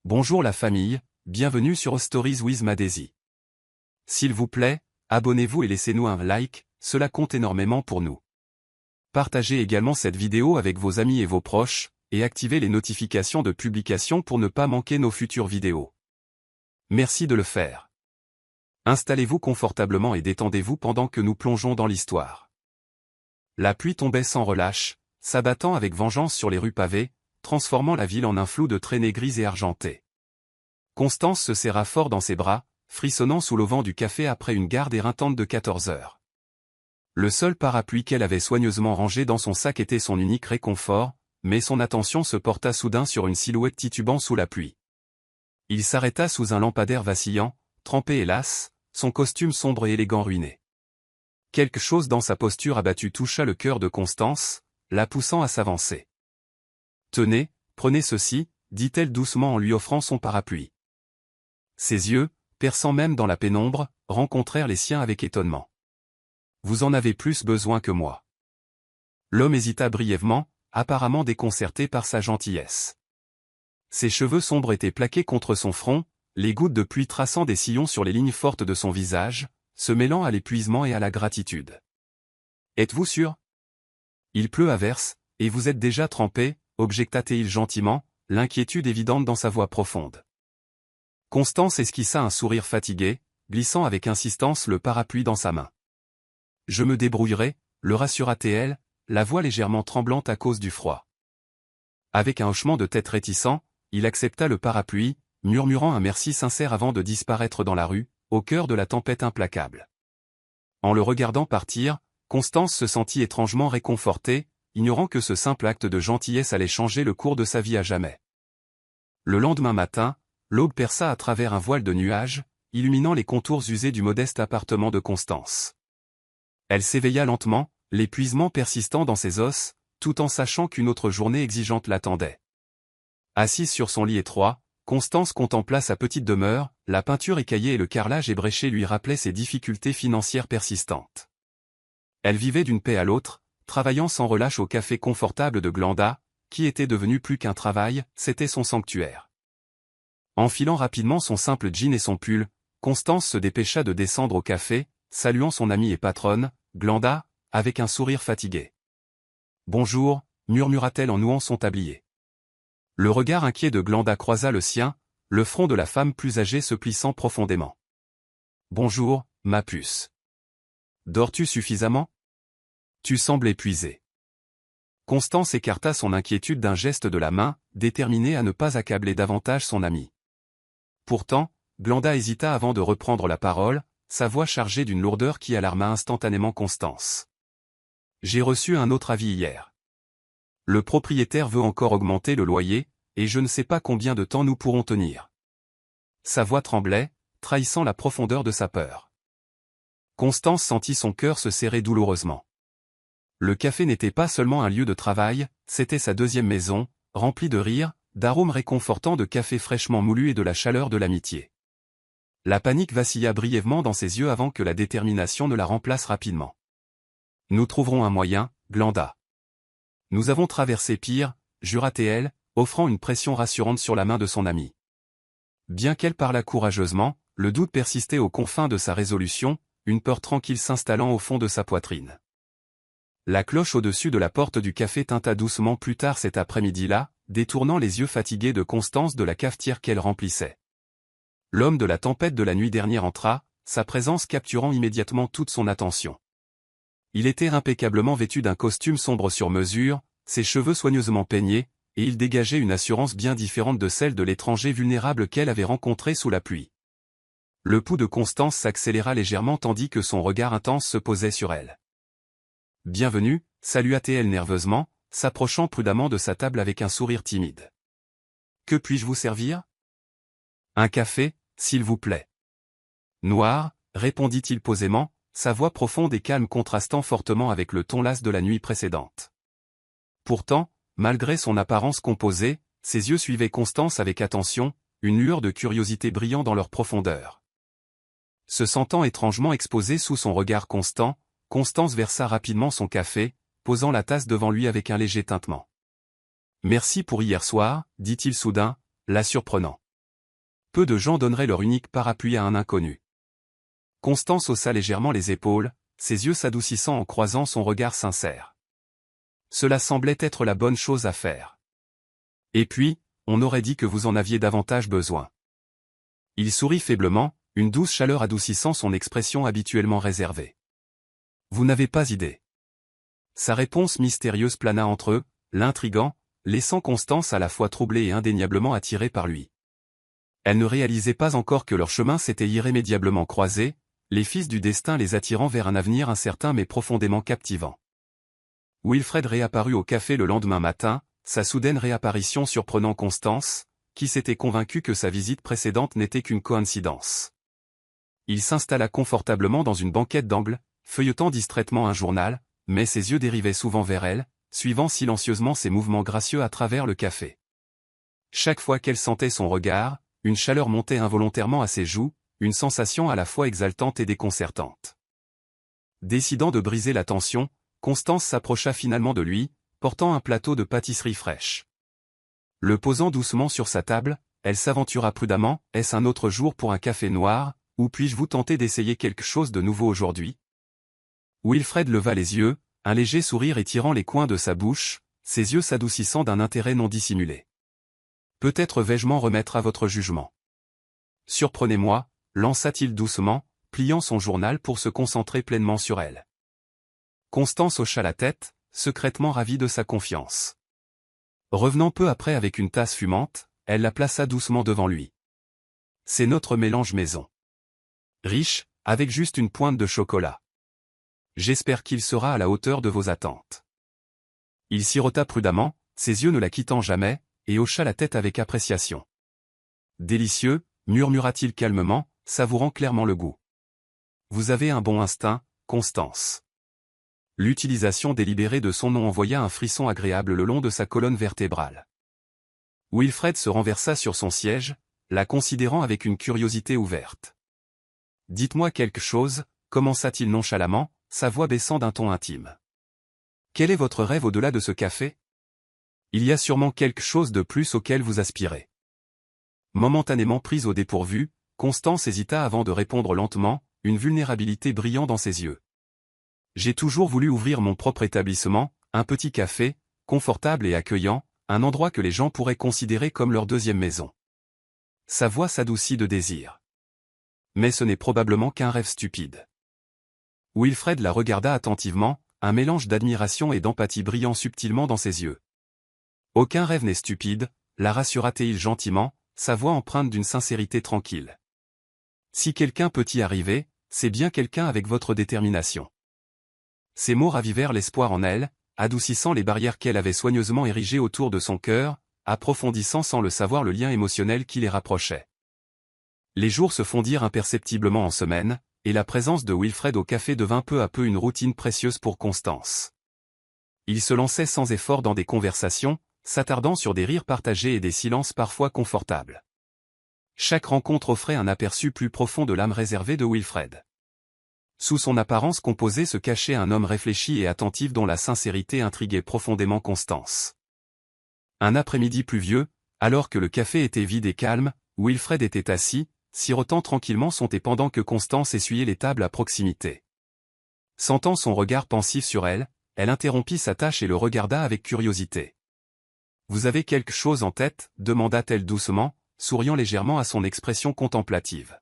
Bonjour la famille, bienvenue sur Stories with Madesi. S'il vous plaît, abonnez-vous et laissez-nous un like, cela compte énormément pour nous. Partagez également cette vidéo avec vos amis et vos proches, et activez les notifications de publication pour ne pas manquer nos futures vidéos. Merci de le faire. Installez-vous confortablement et détendez-vous pendant que nous plongeons dans l'histoire. La pluie tombait sans relâche, s'abattant avec vengeance sur les rues pavées, transformant la ville en un flou de traînées grises et argentées. Constance se serra fort dans ses bras, frissonnant sous l'auvent du café après une garde éreintante de 14 heures. Le seul parapluie qu'elle avait soigneusement rangé dans son sac était son unique réconfort, mais son attention se porta soudain sur une silhouette titubant sous la pluie. Il s'arrêta sous un lampadaire vacillant, trempé et las, son costume sombre et élégant ruiné. Quelque chose dans sa posture abattue toucha le cœur de Constance, la poussant à s'avancer. « Tenez, prenez ceci », dit-elle doucement en lui offrant son parapluie. Ses yeux, perçant même dans la pénombre, rencontrèrent les siens avec étonnement. « Vous en avez plus besoin que moi. » L'homme hésita brièvement, apparemment déconcerté par sa gentillesse. Ses cheveux sombres étaient plaqués contre son front, les gouttes de pluie traçant des sillons sur les lignes fortes de son visage, se mêlant à l'épuisement et à la gratitude. « Êtes-vous sûr ? Il pleut à verse, et vous êtes déjà trempé, objecta-t-il gentiment, l'inquiétude évidente dans sa voix profonde. Constance esquissa un sourire fatigué, glissant avec insistance le parapluie dans sa main. « Je me débrouillerai », le rassura-t-elle, la voix légèrement tremblante à cause du froid. Avec un hochement de tête réticent, il accepta le parapluie, murmurant un merci sincère avant de disparaître dans la rue, au cœur de la tempête implacable. En le regardant partir, Constance se sentit étrangement réconfortée, ignorant que ce simple acte de gentillesse allait changer le cours de sa vie à jamais. Le lendemain matin, l'aube perça à travers un voile de nuages, illuminant les contours usés du modeste appartement de Constance. Elle s'éveilla lentement, l'épuisement persistant dans ses os, tout en sachant qu'une autre journée exigeante l'attendait. Assise sur son lit étroit, Constance contempla sa petite demeure, la peinture écaillée et le carrelage ébréché lui rappelaient ses difficultés financières persistantes. Elle vivait d'une paix à l'autre, travaillant sans relâche au café confortable de Glanda, qui était devenu plus qu'un travail, c'était son sanctuaire. Enfilant rapidement son simple jean et son pull, Constance se dépêcha de descendre au café, saluant son amie et patronne, Glanda, avec un sourire fatigué. « Bonjour », murmura-t-elle en nouant son tablier. Le regard inquiet de Glanda croisa le sien, le front de la femme plus âgée se plissant profondément. « Bonjour, ma puce. Dors-tu suffisamment ? Tu sembles épuisée. » Constance écarta son inquiétude d'un geste de la main, déterminée à ne pas accabler davantage son amie. Pourtant, Glanda hésita avant de reprendre la parole, sa voix chargée d'une lourdeur qui alarma instantanément Constance. « J'ai reçu un autre avis hier. Le propriétaire veut encore augmenter le loyer, et je ne sais pas combien de temps nous pourrons tenir. » Sa voix tremblait, trahissant la profondeur de sa peur. Constance sentit son cœur se serrer douloureusement. Le café n'était pas seulement un lieu de travail, c'était sa deuxième maison, remplie de rires, d'arômes réconfortants de café fraîchement moulu et de la chaleur de l'amitié. La panique vacilla brièvement dans ses yeux avant que la détermination ne la remplace rapidement. « Nous trouverons un moyen, Glanda. Nous avons traversé pire, » jura-t-elle, offrant une pression rassurante sur la main de son amie. Bien qu'elle parlât courageusement, le doute persistait aux confins de sa résolution, une peur tranquille s'installant au fond de sa poitrine. La cloche au-dessus de la porte du café tinta doucement plus tard cet après-midi-là, détournant les yeux fatigués de Constance de la cafetière qu'elle remplissait. L'homme de la tempête de la nuit dernière entra, sa présence capturant immédiatement toute son attention. Il était impeccablement vêtu d'un costume sombre sur mesure, ses cheveux soigneusement peignés, et il dégageait une assurance bien différente de celle de l'étranger vulnérable qu'elle avait rencontré sous la pluie. Le pouls de Constance s'accéléra légèrement tandis que son regard intense se posait sur elle. « Bienvenue », salua-t-elle nerveusement, s'approchant prudemment de sa table avec un sourire timide. « Que puis-je vous servir ? » « Un café, s'il vous plaît. »« Noir », répondit-il posément, sa voix profonde et calme contrastant fortement avec le ton las de la nuit précédente. Pourtant, malgré son apparence composée, ses yeux suivaient Constance avec attention, une lueur de curiosité brillant dans leur profondeur. Se sentant étrangement exposée sous son regard constant, Constance versa rapidement son café, posant la tasse devant lui avec un léger tintement. « Merci pour hier soir, dit-il soudain, la surprenant. Peu de gens donneraient leur unique parapluie à un inconnu. Constance haussa légèrement les épaules, ses yeux s'adoucissant en croisant son regard sincère. Cela semblait être la bonne chose à faire. Et puis, on aurait dit que vous en aviez davantage besoin. Il sourit faiblement, une douce chaleur adoucissant son expression habituellement réservée. Vous n'avez pas idée. Sa réponse mystérieuse plana entre eux, l'intriguant, laissant Constance à la fois troublée et indéniablement attirée par lui. Elle ne réalisait pas encore que leurs chemins s'étaient irrémédiablement croisés, les fils du destin les attirant vers un avenir incertain mais profondément captivant. Wilfred réapparut au café le lendemain matin, sa soudaine réapparition surprenant Constance, qui s'était convaincue que sa visite précédente n'était qu'une coïncidence. Il s'installa confortablement dans une banquette d'angle, feuilletant distraitement un journal, mais ses yeux dérivaient souvent vers elle, suivant silencieusement ses mouvements gracieux à travers le café. Chaque fois qu'elle sentait son regard, une chaleur montait involontairement à ses joues, une sensation à la fois exaltante et déconcertante. Décidant de briser la tension, Constance s'approcha finalement de lui, portant un plateau de pâtisserie fraîche. Le posant doucement sur sa table, elle s'aventura prudemment, « Est-ce un autre jour pour un café noir, ou puis-je vous tenter d'essayer quelque chose de nouveau aujourd'hui ?» Wilfred leva les yeux, un léger sourire étirant les coins de sa bouche, ses yeux s'adoucissant d'un intérêt non dissimulé. « Peut-être vais-je m'en remettre à votre jugement. »« Surprenez-moi » lança-t-il doucement, pliant son journal pour se concentrer pleinement sur elle. Constance hocha la tête, secrètement ravie de sa confiance. Revenant peu après avec une tasse fumante, elle la plaça doucement devant lui. « C'est notre mélange maison. Riche, avec juste une pointe de chocolat. J'espère qu'il sera à la hauteur de vos attentes. » Il sirota prudemment, ses yeux ne la quittant jamais, et hocha la tête avec appréciation. « Délicieux, murmura-t-il calmement, savourant clairement le goût. Vous avez un bon instinct, Constance. L'utilisation délibérée de son nom envoya un frisson agréable le long de sa colonne vertébrale. Wilfred se renversa sur son siège, la considérant avec une curiosité ouverte. « Dites-moi quelque chose » commença-t-il nonchalamment, sa voix baissant d'un ton intime. « Quel est votre rêve au-delà de ce café ? Il y a sûrement quelque chose de plus auquel vous aspirez. » Momentanément prise au dépourvu, Constance hésita avant de répondre lentement, une vulnérabilité brillant dans ses yeux. « J'ai toujours voulu ouvrir mon propre établissement, un petit café, confortable et accueillant, un endroit que les gens pourraient considérer comme leur deuxième maison. » Sa voix s'adoucit de désir. « Mais ce n'est probablement qu'un rêve stupide. » Wilfred la regarda attentivement, un mélange d'admiration et d'empathie brillant subtilement dans ses yeux. « Aucun rêve n'est stupide, » la rassura-t-il gentiment, sa voix empreinte d'une sincérité tranquille. « Si quelqu'un peut y arriver, c'est bien quelqu'un avec votre détermination. » Ces mots ravivèrent l'espoir en elle, adoucissant les barrières qu'elle avait soigneusement érigées autour de son cœur, approfondissant sans le savoir le lien émotionnel qui les rapprochait. Les jours se fondirent imperceptiblement en semaines, et la présence de Wilfred au café devint peu à peu une routine précieuse pour Constance. Il se lançait sans effort dans des conversations, s'attardant sur des rires partagés et des silences parfois confortables. Chaque rencontre offrait un aperçu plus profond de l'âme réservée de Wilfred. Sous son apparence composée se cachait un homme réfléchi et attentif dont la sincérité intriguait profondément Constance. Un après-midi pluvieux, alors que le café était vide et calme, Wilfred était assis, sirotant tranquillement son thé pendant que Constance essuyait les tables à proximité. Sentant son regard pensif sur elle, elle interrompit sa tâche et le regarda avec curiosité. « Vous avez quelque chose en tête » demanda-t-elle doucement, souriant légèrement à son expression contemplative.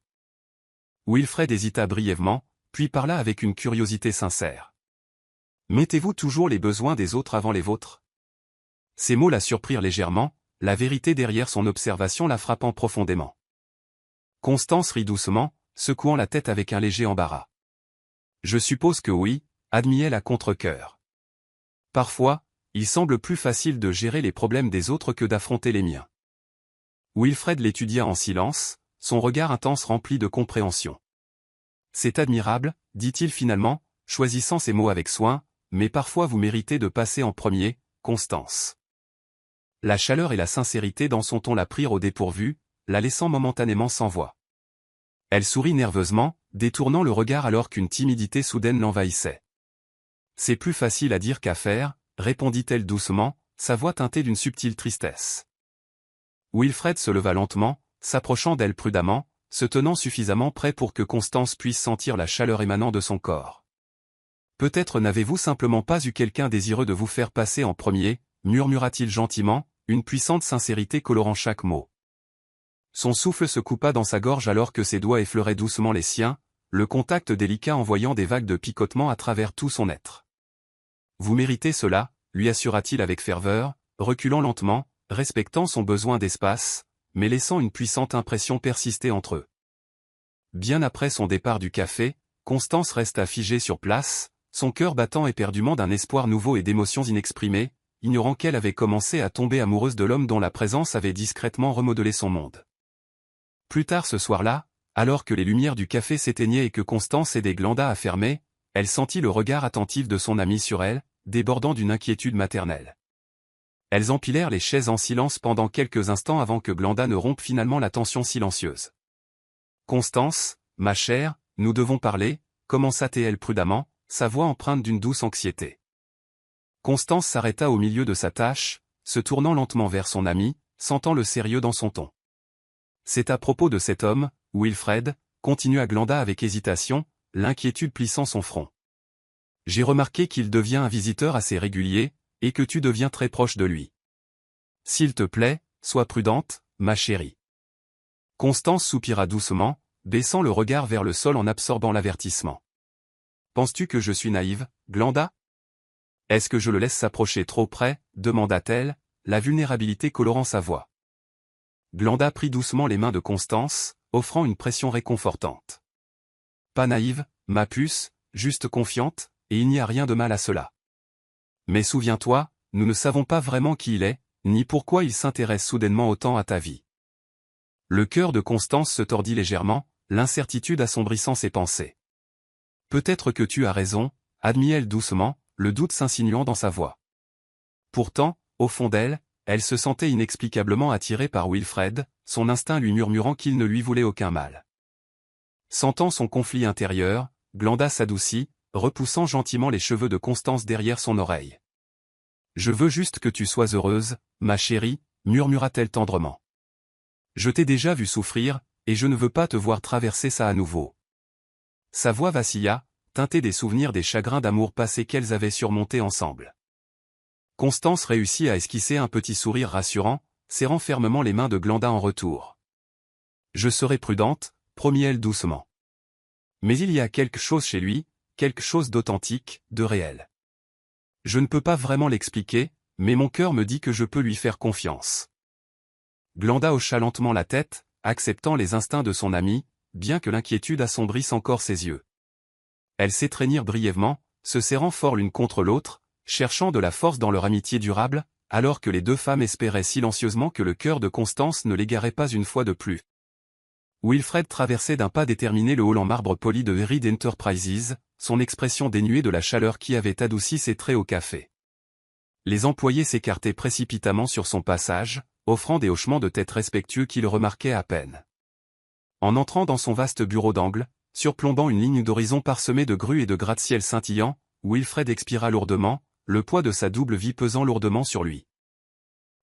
Wilfred hésita brièvement, puis parla avec une curiosité sincère. « Mettez-vous toujours les besoins des autres avant les vôtres ?» Ces mots la surprirent légèrement, la vérité derrière son observation la frappant profondément. Constance rit doucement, secouant la tête avec un léger embarras. « Je suppose que oui » admit-elle à contre-cœur. « Parfois, il semble plus facile de gérer les problèmes des autres que d'affronter les miens. » Wilfred l'étudia en silence, son regard intense rempli de compréhension. « C'est admirable, dit-il finalement, choisissant ses mots avec soin, mais parfois vous méritez de passer en premier, Constance. » La chaleur et la sincérité dans son ton la prirent au dépourvu, la laissant momentanément sans voix. Elle sourit nerveusement, détournant le regard alors qu'une timidité soudaine l'envahissait. « C'est plus facile à dire qu'à faire, » répondit-elle doucement, sa voix teintée d'une subtile tristesse. Wilfred se leva lentement, s'approchant d'elle prudemment, se tenant suffisamment près pour que Constance puisse sentir la chaleur émanant de son corps. Peut-être n'avez-vous simplement pas eu quelqu'un désireux de vous faire passer en premier, murmura-t-il gentiment, une puissante sincérité colorant chaque mot. Son souffle se coupa dans sa gorge alors que ses doigts effleuraient doucement les siens, le contact délicat envoyant des vagues de picotement à travers tout son être. Vous méritez cela, lui assura-t-il avec ferveur, reculant lentement, respectant son besoin d'espace, mais laissant une puissante impression persister entre eux. Bien après son départ du café, Constance resta figée sur place, son cœur battant éperdument d'un espoir nouveau et d'émotions inexprimées, ignorant qu'elle avait commencé à tomber amoureuse de l'homme dont la présence avait discrètement remodelé son monde. Plus tard ce soir-là, alors que les lumières du café s'éteignaient et que Constance aidait Glenda à fermer, elle sentit le regard attentif de son ami sur elle, débordant d'une inquiétude maternelle. Elles empilèrent les chaises en silence pendant quelques instants avant que Glenda ne rompe finalement la tension silencieuse. « Constance, ma chère, nous devons parler », commença-t-elle prudemment, sa voix empreinte d'une douce anxiété. Constance s'arrêta au milieu de sa tâche, se tournant lentement vers son ami, sentant le sérieux dans son ton. « C'est à propos de cet homme, Wilfred », continua Glenda avec hésitation, l'inquiétude plissant son front. « J'ai remarqué qu'il devient un visiteur assez régulier, et que tu deviens très proche de lui. S'il te plaît, sois prudente, ma chérie. » Constance soupira doucement, baissant le regard vers le sol en absorbant l'avertissement. « Penses-tu que je suis naïve, Glenda ? Est-ce que je le laisse s'approcher trop près ?» demanda-t-elle, la vulnérabilité colorant sa voix. Glenda prit doucement les mains de Constance, offrant une pression réconfortante. « Pas naïve, ma puce, juste confiante, et il n'y a rien de mal à cela. Mais souviens-toi, nous ne savons pas vraiment qui il est, ni pourquoi il s'intéresse soudainement autant à ta vie. » Le cœur de Constance se tordit légèrement, l'incertitude assombrissant ses pensées. « Peut-être que tu as raison, » admit-elle doucement, le doute s'insinuant dans sa voix. Pourtant, au fond d'elle, elle se sentait inexplicablement attirée par Wilfred, son instinct lui murmurant qu'il ne lui voulait aucun mal. Sentant son conflit intérieur, Glenda s'adoucit, repoussant gentiment les cheveux de Constance derrière son oreille. « Je veux juste que tu sois heureuse, ma chérie, » murmura-t-elle tendrement. « Je t'ai déjà vu souffrir, et je ne veux pas te voir traverser ça à nouveau. » Sa voix vacilla, teintée des souvenirs des chagrins d'amour passés qu'elles avaient surmontés ensemble. Constance réussit à esquisser un petit sourire rassurant, serrant fermement les mains de Glenda en retour. « Je serai prudente, » promit-elle doucement. « Mais il y a quelque chose chez lui, quelque chose d'authentique, de réel. Je ne peux pas vraiment l'expliquer, mais mon cœur me dit que je peux lui faire confiance. » Glenda hocha lentement la tête, acceptant les instincts de son amie, bien que l'inquiétude assombrisse encore ses yeux. Elles s'étreignirent brièvement, se serrant fort l'une contre l'autre, cherchant de la force dans leur amitié durable, alors que les deux femmes espéraient silencieusement que le cœur de Constance ne l'égarait pas une fois de plus. Wilfred traversait d'un pas déterminé le hall en marbre poli de Reed Enterprises, son expression dénuée de la chaleur qui avait adouci ses traits au café. Les employés s'écartaient précipitamment sur son passage, offrant des hochements de tête respectueux qu'il remarquait à peine. En entrant dans son vaste bureau d'angle, surplombant une ligne d'horizon parsemée de grues et de gratte-ciel scintillants, Wilfred expira lourdement, le poids de sa double vie pesant lourdement sur lui.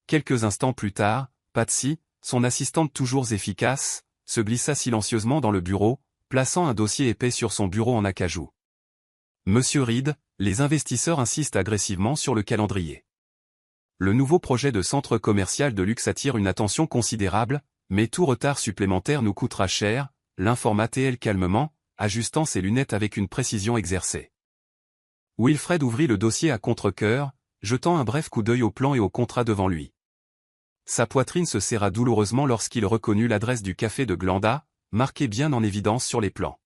Quelques instants plus tard, Patsy, son assistante toujours efficace, se glissa silencieusement dans le bureau, plaçant un dossier épais sur son bureau en acajou. « Monsieur Reed, les investisseurs insistent agressivement sur le calendrier. Le nouveau projet de centre commercial de luxe attire une attention considérable, mais tout retard supplémentaire nous coûtera cher, » l'informa T.L. calmement, ajustant ses lunettes avec une précision exercée. Wilfred ouvrit le dossier à contre-cœur, jetant un bref coup d'œil au plan et au contrat devant lui. Sa poitrine se serra douloureusement lorsqu'il reconnut l'adresse du café de Glenda, marquée bien en évidence sur les plans.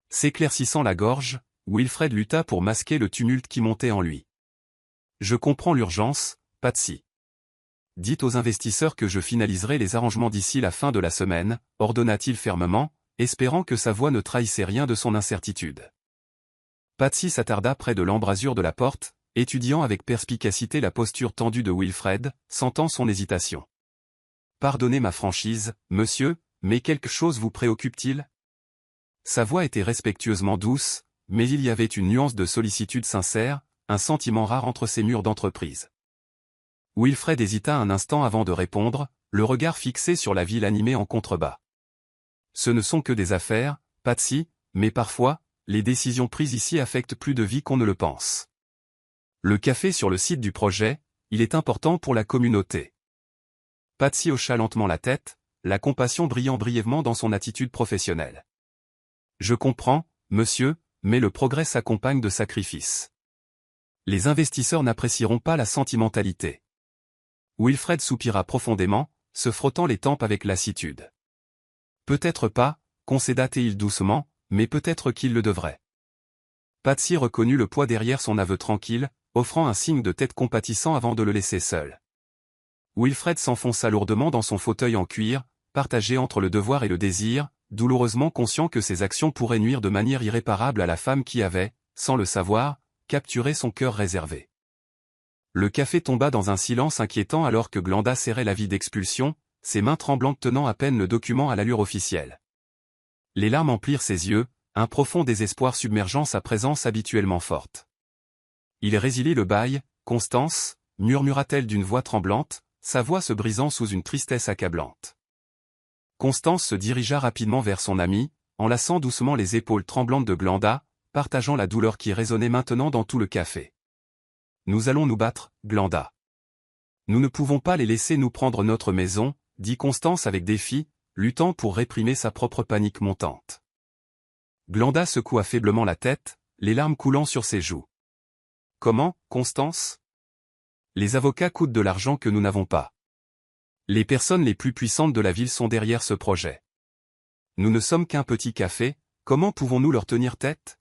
S'éclaircissant la gorge, Wilfred lutta pour masquer le tumulte qui montait en lui. « Je comprends l'urgence, Patsy. Dites aux investisseurs que je finaliserai les arrangements d'ici la fin de la semaine, » ordonna-t-il fermement, espérant que sa voix ne trahissait rien de son incertitude. Patsy s'attarda près de l'embrasure de la porte, étudiant avec perspicacité la posture tendue de Wilfred, sentant son hésitation. « Pardonnez ma franchise, monsieur, mais quelque chose vous préoccupe-t-il » Sa voix était respectueusement douce, mais il y avait une nuance de sollicitude sincère, un sentiment rare entre ces murs d'entreprise. Wilfred hésita un instant avant de répondre, le regard fixé sur la ville animée en contrebas. Ce ne sont que des affaires, Patsy, mais parfois, les décisions prises ici affectent plus de vies qu'on ne le pense. Le café sur le site du projet, il est important pour la communauté. Patsy hocha lentement la tête, la compassion brillant brièvement dans son attitude professionnelle. Je comprends, monsieur, mais le progrès s'accompagne de sacrifices. Les investisseurs n'apprécieront pas la sentimentalité. Wilfred soupira profondément, se frottant les tempes avec lassitude. Peut-être pas, concéda-t-il doucement, mais peut-être qu'il le devrait. Patsy reconnut le poids derrière son aveu tranquille, offrant un signe de tête compatissant avant de le laisser seul. Wilfred s'enfonça lourdement dans son fauteuil en cuir, partagé entre le devoir et le désir, douloureusement conscient que ses actions pourraient nuire de manière irréparable à la femme qui avait, sans le savoir, capturé son cœur réservé. Le café tomba dans un silence inquiétant alors que Glenda serrait l'avis d'expulsion, ses mains tremblantes tenant à peine le document à l'allure officielle. Les larmes emplirent ses yeux, un profond désespoir submergeant sa présence habituellement forte. Il résilie le bail, Constance, murmura-t-elle d'une voix tremblante, sa voix se brisant sous une tristesse accablante. Constance se dirigea rapidement vers son amie, enlaçant doucement les épaules tremblantes de Glenda, partageant la douleur qui résonnait maintenant dans tout le café. Nous allons nous battre, Glenda. Nous ne pouvons pas les laisser nous prendre notre maison, dit Constance avec défi, luttant pour réprimer sa propre panique montante. Glenda secoua faiblement la tête, les larmes coulant sur ses joues. Comment, Constance? Les avocats coûtent de l'argent que nous n'avons pas. Les personnes les plus puissantes de la ville sont derrière ce projet. Nous ne sommes qu'un petit café, comment pouvons-nous leur tenir tête?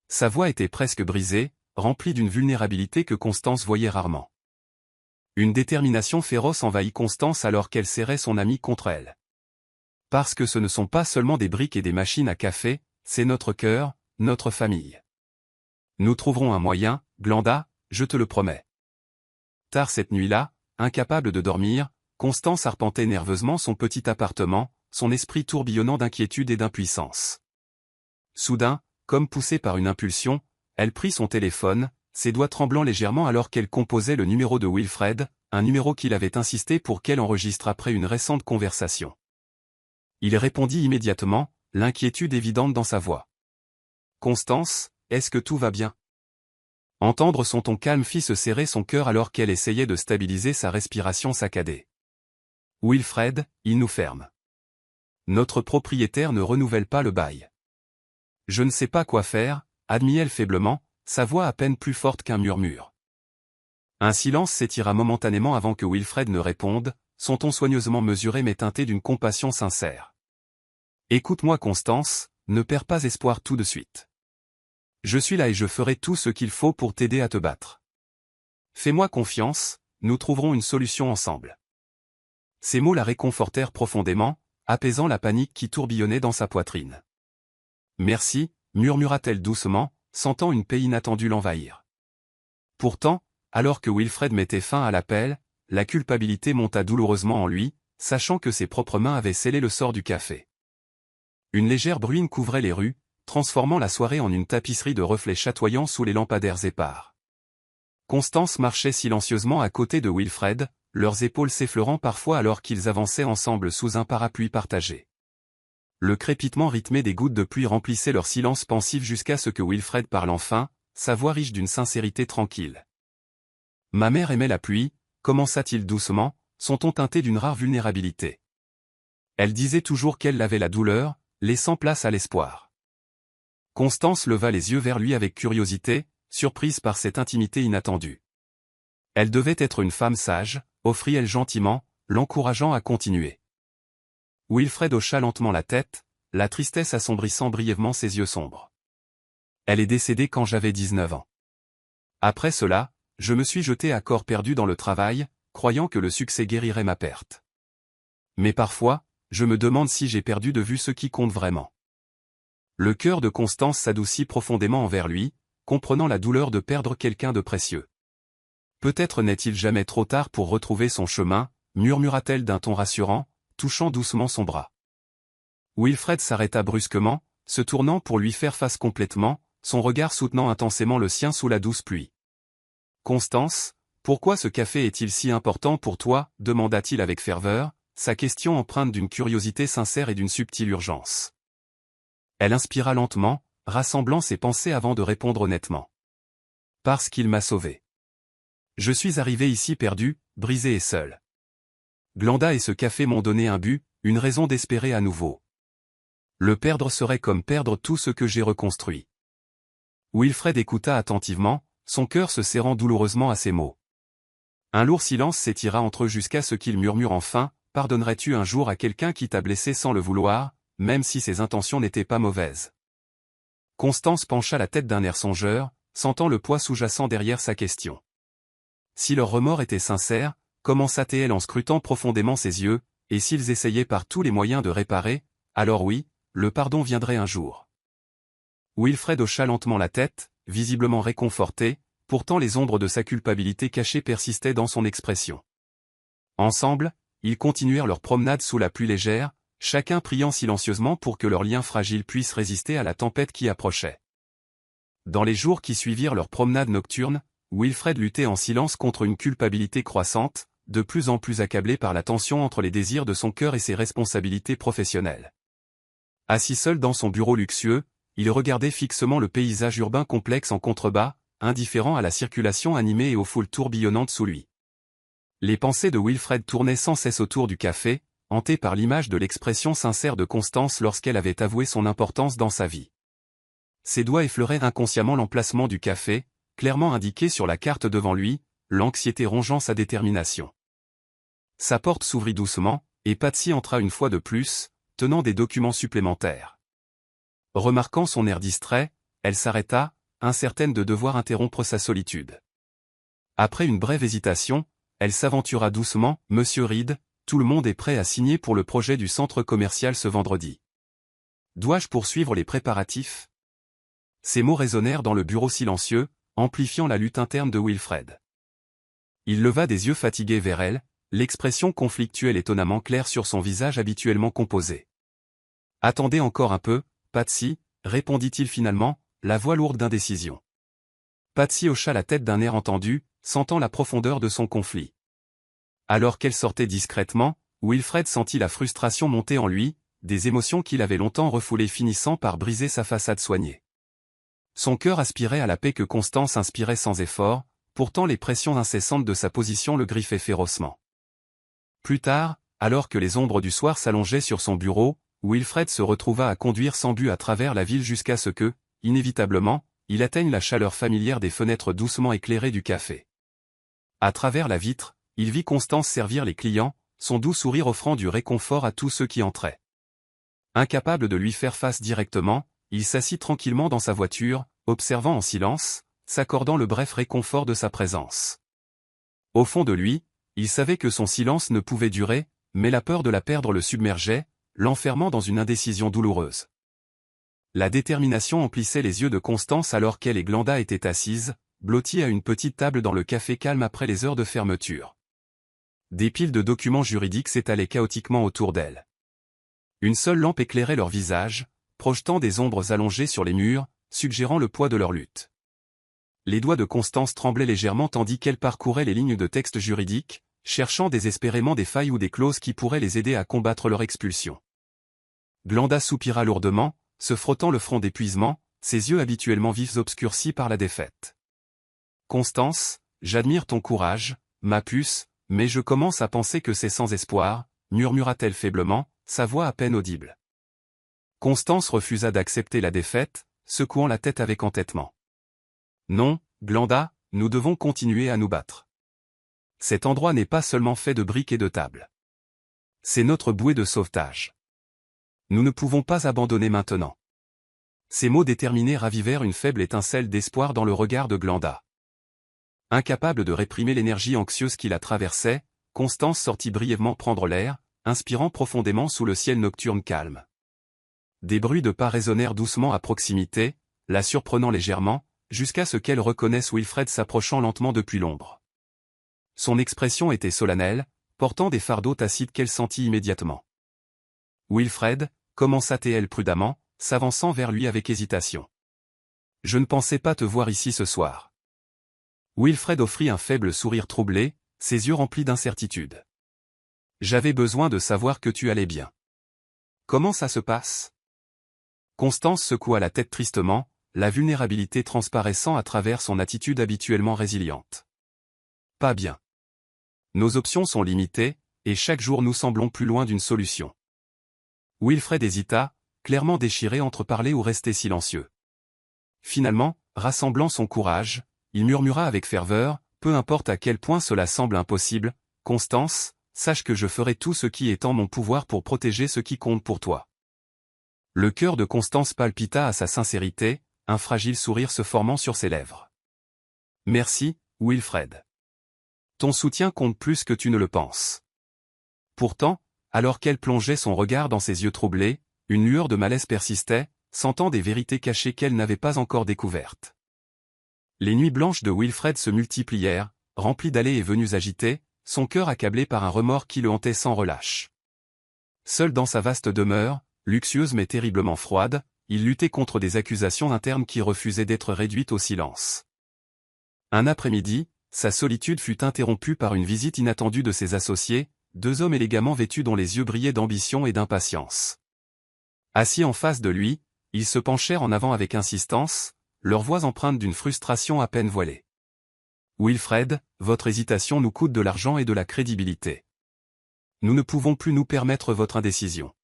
Sa voix était presque brisée, remplie d'une vulnérabilité que Constance voyait rarement. Une détermination féroce envahit Constance alors qu'elle serrait son amie contre elle. Parce que ce ne sont pas seulement des briques et des machines à café, c'est notre cœur, notre famille. Nous trouverons un moyen, Glenda, je te le promets. Tard cette nuit-là, incapable de dormir, Constance arpentait nerveusement son petit appartement, son esprit tourbillonnant d'inquiétude et d'impuissance. Soudain, comme poussée par une impulsion, elle prit son téléphone, ses doigts tremblant légèrement alors qu'elle composait le numéro de Wilfred, un numéro qu'il avait insisté pour qu'elle enregistre après une récente conversation. Il répondit immédiatement, l'inquiétude évidente dans sa voix. « Constance, est-ce que tout va bien ?» Entendre son ton calme fit se serrer son cœur alors qu'elle essayait de stabiliser sa respiration saccadée. « Wilfred, il nous ferme. Notre propriétaire ne renouvelle pas le bail. Je ne sais pas quoi faire, admit-elle faiblement, sa voix à peine plus forte qu'un murmure. Un silence s'étira momentanément avant que Wilfred ne réponde, son ton soigneusement mesuré mais teinté d'une compassion sincère. « Écoute-moi Constance, ne perds pas espoir tout de suite. Je suis là et je ferai tout ce qu'il faut pour t'aider à te battre. Fais-moi confiance, nous trouverons une solution ensemble. » Ces mots la réconfortèrent profondément, apaisant la panique qui tourbillonnait dans sa poitrine. « Merci, murmura-t-elle doucement, sentant une paix inattendue l'envahir. Pourtant, alors que Wilfred mettait fin à l'appel, la culpabilité monta douloureusement en lui, sachant que ses propres mains avaient scellé le sort du café. Une légère bruine couvrait les rues, transformant la soirée en une tapisserie de reflets chatoyants sous les lampadaires épars. Constance marchait silencieusement à côté de Wilfred, leurs épaules s'effleurant parfois alors qu'ils avançaient ensemble sous un parapluie partagé. Le crépitement rythmé des gouttes de pluie remplissait leur silence pensif jusqu'à ce que Wilfred parle enfin, sa voix riche d'une sincérité tranquille. « Ma mère aimait la pluie, commença-t-il doucement, son ton teinté d'une rare vulnérabilité. Elle disait toujours qu'elle avait la douleur, laissant place à l'espoir. » Constance leva les yeux vers lui avec curiosité, surprise par cette intimité inattendue. Elle devait être une femme sage, offrit-elle gentiment, l'encourageant à continuer. Wilfred hocha lentement la tête, la tristesse assombrissant brièvement ses yeux sombres. Elle est décédée quand j'avais 19 ans. Après cela, je me suis jeté à corps perdu dans le travail, croyant que le succès guérirait ma perte. Mais parfois, je me demande si j'ai perdu de vue ce qui compte vraiment. Le cœur de Constance s'adoucit profondément envers lui, comprenant la douleur de perdre quelqu'un de précieux. Peut-être n'est-il jamais trop tard pour retrouver son chemin, murmura-t-elle d'un ton rassurant, touchant doucement son bras. Wilfred s'arrêta brusquement, se tournant pour lui faire face complètement, son regard soutenant intensément le sien sous la douce pluie. « Constance, Pourquoi ce café est-il si important pour toi, demanda-t-il avec ferveur, sa question empreinte d'une curiosité sincère et d'une subtile urgence. Elle inspira lentement, rassemblant ses pensées avant de répondre honnêtement. Parce qu'il m'a sauvé. Je suis arrivé ici perdu, brisé et seul. Glanda et ce café m'ont donné un but, une raison d'espérer à nouveau. Le perdre serait comme perdre tout ce que j'ai reconstruit. Wilfred écouta attentivement, son cœur se serrant douloureusement à ces mots. Un lourd silence s'étira entre eux jusqu'à ce qu'il murmure enfin, « Pardonnerais-tu un jour à quelqu'un qui t'a blessé sans le vouloir, même si ses intentions n'étaient pas mauvaises ?» Constance pencha la tête d'un air songeur, sentant le poids sous-jacent derrière sa question. Si leur remords était sincère, commença-t-elle en scrutant profondément ses yeux, et s'ils essayaient par tous les moyens de réparer, alors oui, le pardon viendrait un jour. Wilfred hocha lentement la tête, visiblement réconforté, pourtant les ombres de sa culpabilité cachée persistaient dans son expression. Ensemble, ils continuèrent leur promenade sous la pluie légère, chacun priant silencieusement pour que leur lien fragile puisse résister à la tempête qui approchait. Dans les jours qui suivirent leur promenade nocturne, Wilfred luttait en silence contre une culpabilité croissante, de plus en plus accablé par la tension entre les désirs de son cœur et ses responsabilités professionnelles. Assis seul dans son bureau luxueux, il regardait fixement le paysage urbain complexe en contrebas, indifférent à la circulation animée et aux foules tourbillonnantes sous lui. Les pensées de Wilfred tournaient sans cesse autour du café, hanté par l'image de l'expression sincère de Constance lorsqu'elle avait avoué son importance dans sa vie. Ses doigts effleuraient inconsciemment l'emplacement du café, clairement indiqué sur la carte devant lui, l'anxiété rongeant sa détermination. Sa porte s'ouvrit doucement, et Patsy entra une fois de plus, tenant des documents supplémentaires. Remarquant son air distrait, elle s'arrêta, incertaine de devoir interrompre sa solitude. Après une brève hésitation, elle s'aventura doucement, « Monsieur Reed, tout le monde est prêt à signer pour le projet du centre commercial ce vendredi. Dois-je poursuivre les préparatifs ?» Ces mots résonnèrent dans le bureau silencieux, amplifiant la lutte interne de Wilfred. Il leva des yeux fatigués vers elle, l'expression conflictuelle étonnamment claire sur son visage habituellement composé. « Attendez encore un peu, Patsy, répondit-il finalement, la voix lourde d'indécision. Patsy hocha la tête d'un air entendu, sentant la profondeur de son conflit. Alors qu'elle sortait discrètement, Wilfred sentit la frustration monter en lui, des émotions qu'il avait longtemps refoulées finissant par briser sa façade soignée. Son cœur aspirait à la paix que Constance inspirait sans effort, pourtant les pressions incessantes de sa position le griffaient férocement. Plus tard, alors que les ombres du soir s'allongeaient sur son bureau, Wilfred se retrouva à conduire sans but à travers la ville jusqu'à ce que, inévitablement, il atteigne la chaleur familière des fenêtres doucement éclairées du café. À travers la vitre, il vit Constance servir les clients, son doux sourire offrant du réconfort à tous ceux qui entraient. Incapable de lui faire face directement, il s'assit tranquillement dans sa voiture, observant en silence, s'accordant le bref réconfort de sa présence. Au fond de lui, il savait que son silence ne pouvait durer, mais la peur de la perdre le submergeait, l'enfermant dans une indécision douloureuse. La détermination emplissait les yeux de Constance alors qu'elle et Glanda étaient assises, blotties à une petite table dans le café calme après les heures de fermeture. Des piles de documents juridiques s'étalaient chaotiquement autour d'elles. Une seule lampe éclairait leur visage, projetant des ombres allongées sur les murs, suggérant le poids de leur lutte. Les doigts de Constance tremblaient légèrement tandis qu'elle parcourait les lignes de textes juridiques, cherchant désespérément des failles ou des clauses qui pourraient les aider à combattre leur expulsion. Glanda soupira lourdement, se frottant le front d'épuisement, ses yeux habituellement vifs obscurcis par la défaite. « Constance, j'admire ton courage, ma puce, mais je commence à penser que c'est sans espoir, » murmura-t-elle faiblement, sa voix à peine audible. Constance refusa d'accepter la défaite, secouant la tête avec entêtement. « Non, Glanda, nous devons continuer à nous battre. Cet endroit n'est pas seulement fait de briques et de tables. C'est notre bouée de sauvetage. Nous ne pouvons pas abandonner maintenant. » Ces mots déterminés ravivèrent une faible étincelle d'espoir dans le regard de Glanda. Incapable de réprimer l'énergie anxieuse qui la traversait, Constance sortit brièvement prendre l'air, inspirant profondément sous le ciel nocturne calme. Des bruits de pas résonnèrent doucement à proximité, la surprenant légèrement, jusqu'à ce qu'elle reconnaisse Wilfred s'approchant lentement depuis l'ombre. Son expression était solennelle, portant des fardeaux tacites qu'elle sentit immédiatement. « Wilfred » commença-t-elle prudemment, s'avançant vers lui avec hésitation. « Je ne pensais pas te voir ici ce soir. » Wilfred offrit un faible sourire troublé, ses yeux remplis d'incertitude. J'avais besoin de savoir que tu allais bien. Comment ça se passe? Constance secoua la tête tristement, la vulnérabilité transparaissant à travers son attitude habituellement résiliente. Pas bien. Nos options sont limitées, et chaque jour nous semblons plus loin d'une solution. Wilfred hésita, clairement déchiré entre parler ou rester silencieux. Finalement, rassemblant son courage, il murmura avec ferveur, peu importe à quel point cela semble impossible, Constance, sache que je ferai tout ce qui est en mon pouvoir pour protéger ce qui compte pour toi. Le cœur de Constance palpita à sa sincérité, un fragile sourire se formant sur ses lèvres. Merci, Wilfred. Ton soutien compte plus que tu ne le penses. Pourtant, alors qu'elle plongeait son regard dans ses yeux troublés, une lueur de malaise persistait, sentant des vérités cachées qu'elle n'avait pas encore découvertes. Les nuits blanches de Wilfred se multiplièrent, remplies d'allées et venues agitées, son cœur accablé par un remords qui le hantait sans relâche. Seul dans sa vaste demeure, luxueuse mais terriblement froide, il luttait contre des accusations internes qui refusaient d'être réduites au silence. Un après-midi, sa solitude fut interrompue par une visite inattendue de ses associés, deux hommes élégamment vêtus dont les yeux brillaient d'ambition et d'impatience. Assis en face de lui, ils se penchèrent en avant avec insistance, leurs voix empreintes d'une frustration à peine voilée. « Wilfred, votre hésitation nous coûte de l'argent et de la crédibilité. Nous ne pouvons plus nous permettre votre indécision. »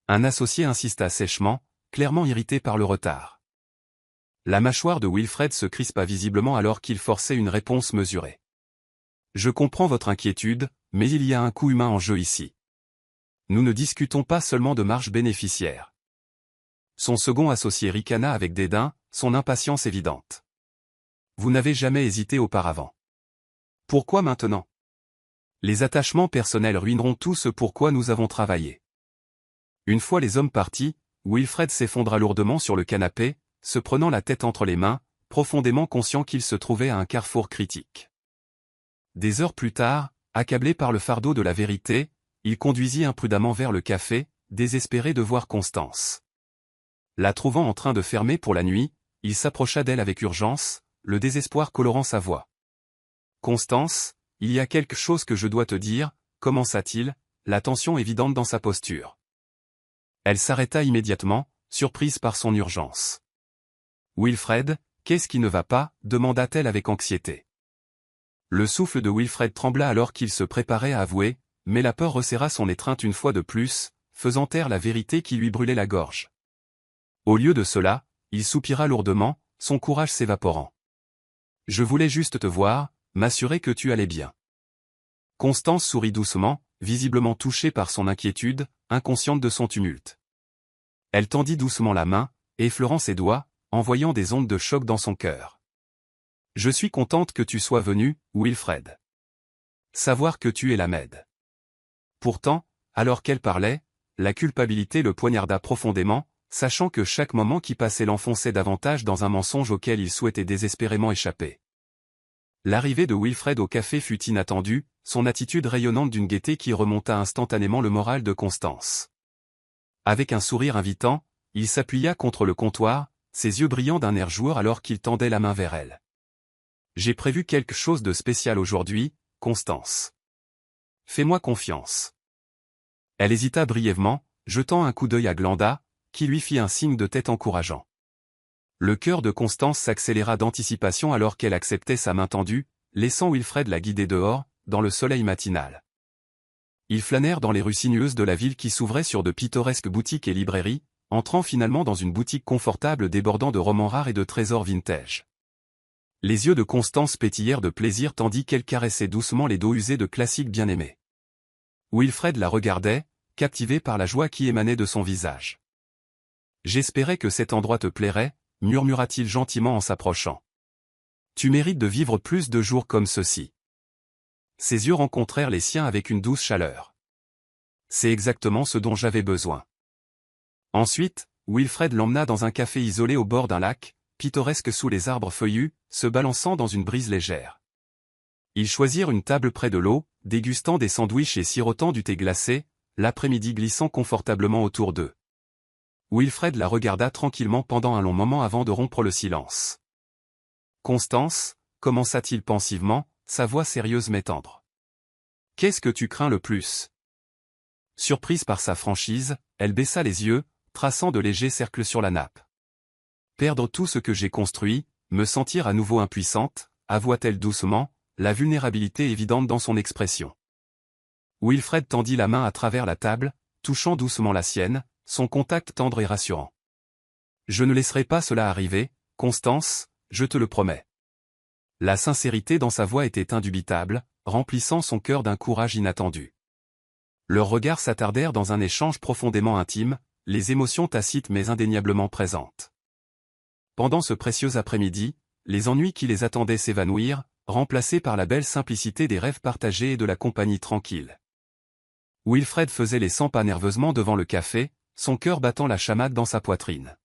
Un associé insista sèchement, clairement irrité par le retard. La mâchoire de Wilfred se crispa visiblement alors qu'il forçait une réponse mesurée. « Je comprends votre inquiétude, mais il y a un coût humain en jeu ici. Nous ne discutons pas seulement de marge bénéficiaire. » Son second associé ricana avec dédain, son impatience évidente. « Vous n'avez jamais hésité auparavant. Pourquoi maintenant? Les attachements personnels ruineront tout ce pour quoi nous avons travaillé. » Une fois les hommes partis, Wilfred s'effondra lourdement sur le canapé, se prenant la tête entre les mains, profondément conscient qu'il se trouvait à un carrefour critique. Des heures plus tard, accablé par le fardeau de la vérité, il conduisit imprudemment vers le café, désespéré de voir Constance. La trouvant en train de fermer pour la nuit, il s'approcha d'elle avec urgence, le désespoir colorant sa voix. « Constance, il y a quelque chose que je dois te dire, » commença-t-il, la tension évidente dans sa posture. Elle s'arrêta immédiatement, surprise par son urgence. « Wilfred, qu'est-ce qui ne va pas ?» demanda-t-elle avec anxiété. Le souffle de Wilfred trembla alors qu'il se préparait à avouer, mais la peur resserra son étreinte une fois de plus, faisant taire la vérité qui lui brûlait la gorge. Au lieu de cela, il soupira lourdement, son courage s'évaporant. « Je voulais juste te voir, m'assurer que tu allais bien. » Constance sourit doucement, visiblement touchée par son inquiétude, inconsciente de son tumulte. Elle tendit doucement la main, effleurant ses doigts, envoyant des ondes de choc dans son cœur. « Je suis contente que tu sois venu, Wilfred. Savoir que tu es la m'aide. » Pourtant, alors qu'elle parlait, la culpabilité le poignarda profondément, sachant que chaque moment qui passait l'enfonçait davantage dans un mensonge auquel il souhaitait désespérément échapper. L'arrivée de Wilfred au café fut inattendue, son attitude rayonnante d'une gaieté qui remonta instantanément le moral de Constance. Avec un sourire invitant, il s'appuya contre le comptoir, ses yeux brillant d'un air joueur alors qu'il tendait la main vers elle. « J'ai prévu quelque chose de spécial aujourd'hui, Constance. Fais-moi confiance. » Elle hésita brièvement, jetant un coup d'œil à Glenda, qui lui fit un signe de tête encourageant. Le cœur de Constance s'accéléra d'anticipation alors qu'elle acceptait sa main tendue, laissant Wilfred la guider dehors, dans le soleil matinal. Ils flânèrent dans les rues sinueuses de la ville qui s'ouvraient sur de pittoresques boutiques et librairies, entrant finalement dans une boutique confortable débordant de romans rares et de trésors vintage. Les yeux de Constance pétillèrent de plaisir tandis qu'elle caressait doucement les dos usés de classiques bien-aimés. Wilfred la regardait, captivé par la joie qui émanait de son visage. « J'espérais que cet endroit te plairait, » murmura-t-il gentiment en s'approchant. « Tu mérites de vivre plus de jours comme ceux-ci. » Ses yeux rencontrèrent les siens avec une douce chaleur. « C'est exactement ce dont j'avais besoin. » Ensuite, Wilfred l'emmena dans un café isolé au bord d'un lac, pittoresque sous les arbres feuillus, se balançant dans une brise légère. Ils choisirent une table près de l'eau, dégustant des sandwichs et sirotant du thé glacé, l'après-midi glissant confortablement autour d'eux. Wilfred la regarda tranquillement pendant un long moment avant de rompre le silence. « Constance, commença-t-il pensivement, sa voix sérieuse mais tendre. Qu'est-ce que tu crains le plus? Surprise par sa franchise, elle baissa les yeux, traçant de légers cercles sur la nappe. Perdre tout ce que j'ai construit, me sentir à nouveau impuissante, avoua-t-elle doucement, la vulnérabilité évidente dans son expression. Wilfred tendit la main à travers la table, touchant doucement la sienne, son contact tendre et rassurant. Je ne laisserai pas cela arriver, Constance, je te le promets. La sincérité dans sa voix était indubitable, remplissant son cœur d'un courage inattendu. Leurs regards s'attardèrent dans un échange profondément intime, les émotions tacites mais indéniablement présentes. Pendant ce précieux après-midi, les ennuis qui les attendaient s'évanouirent, remplacés par la belle simplicité des rêves partagés et de la compagnie tranquille. Wilfred faisait les 100 pas nerveusement devant le café, son cœur battant la chamade dans sa poitrine.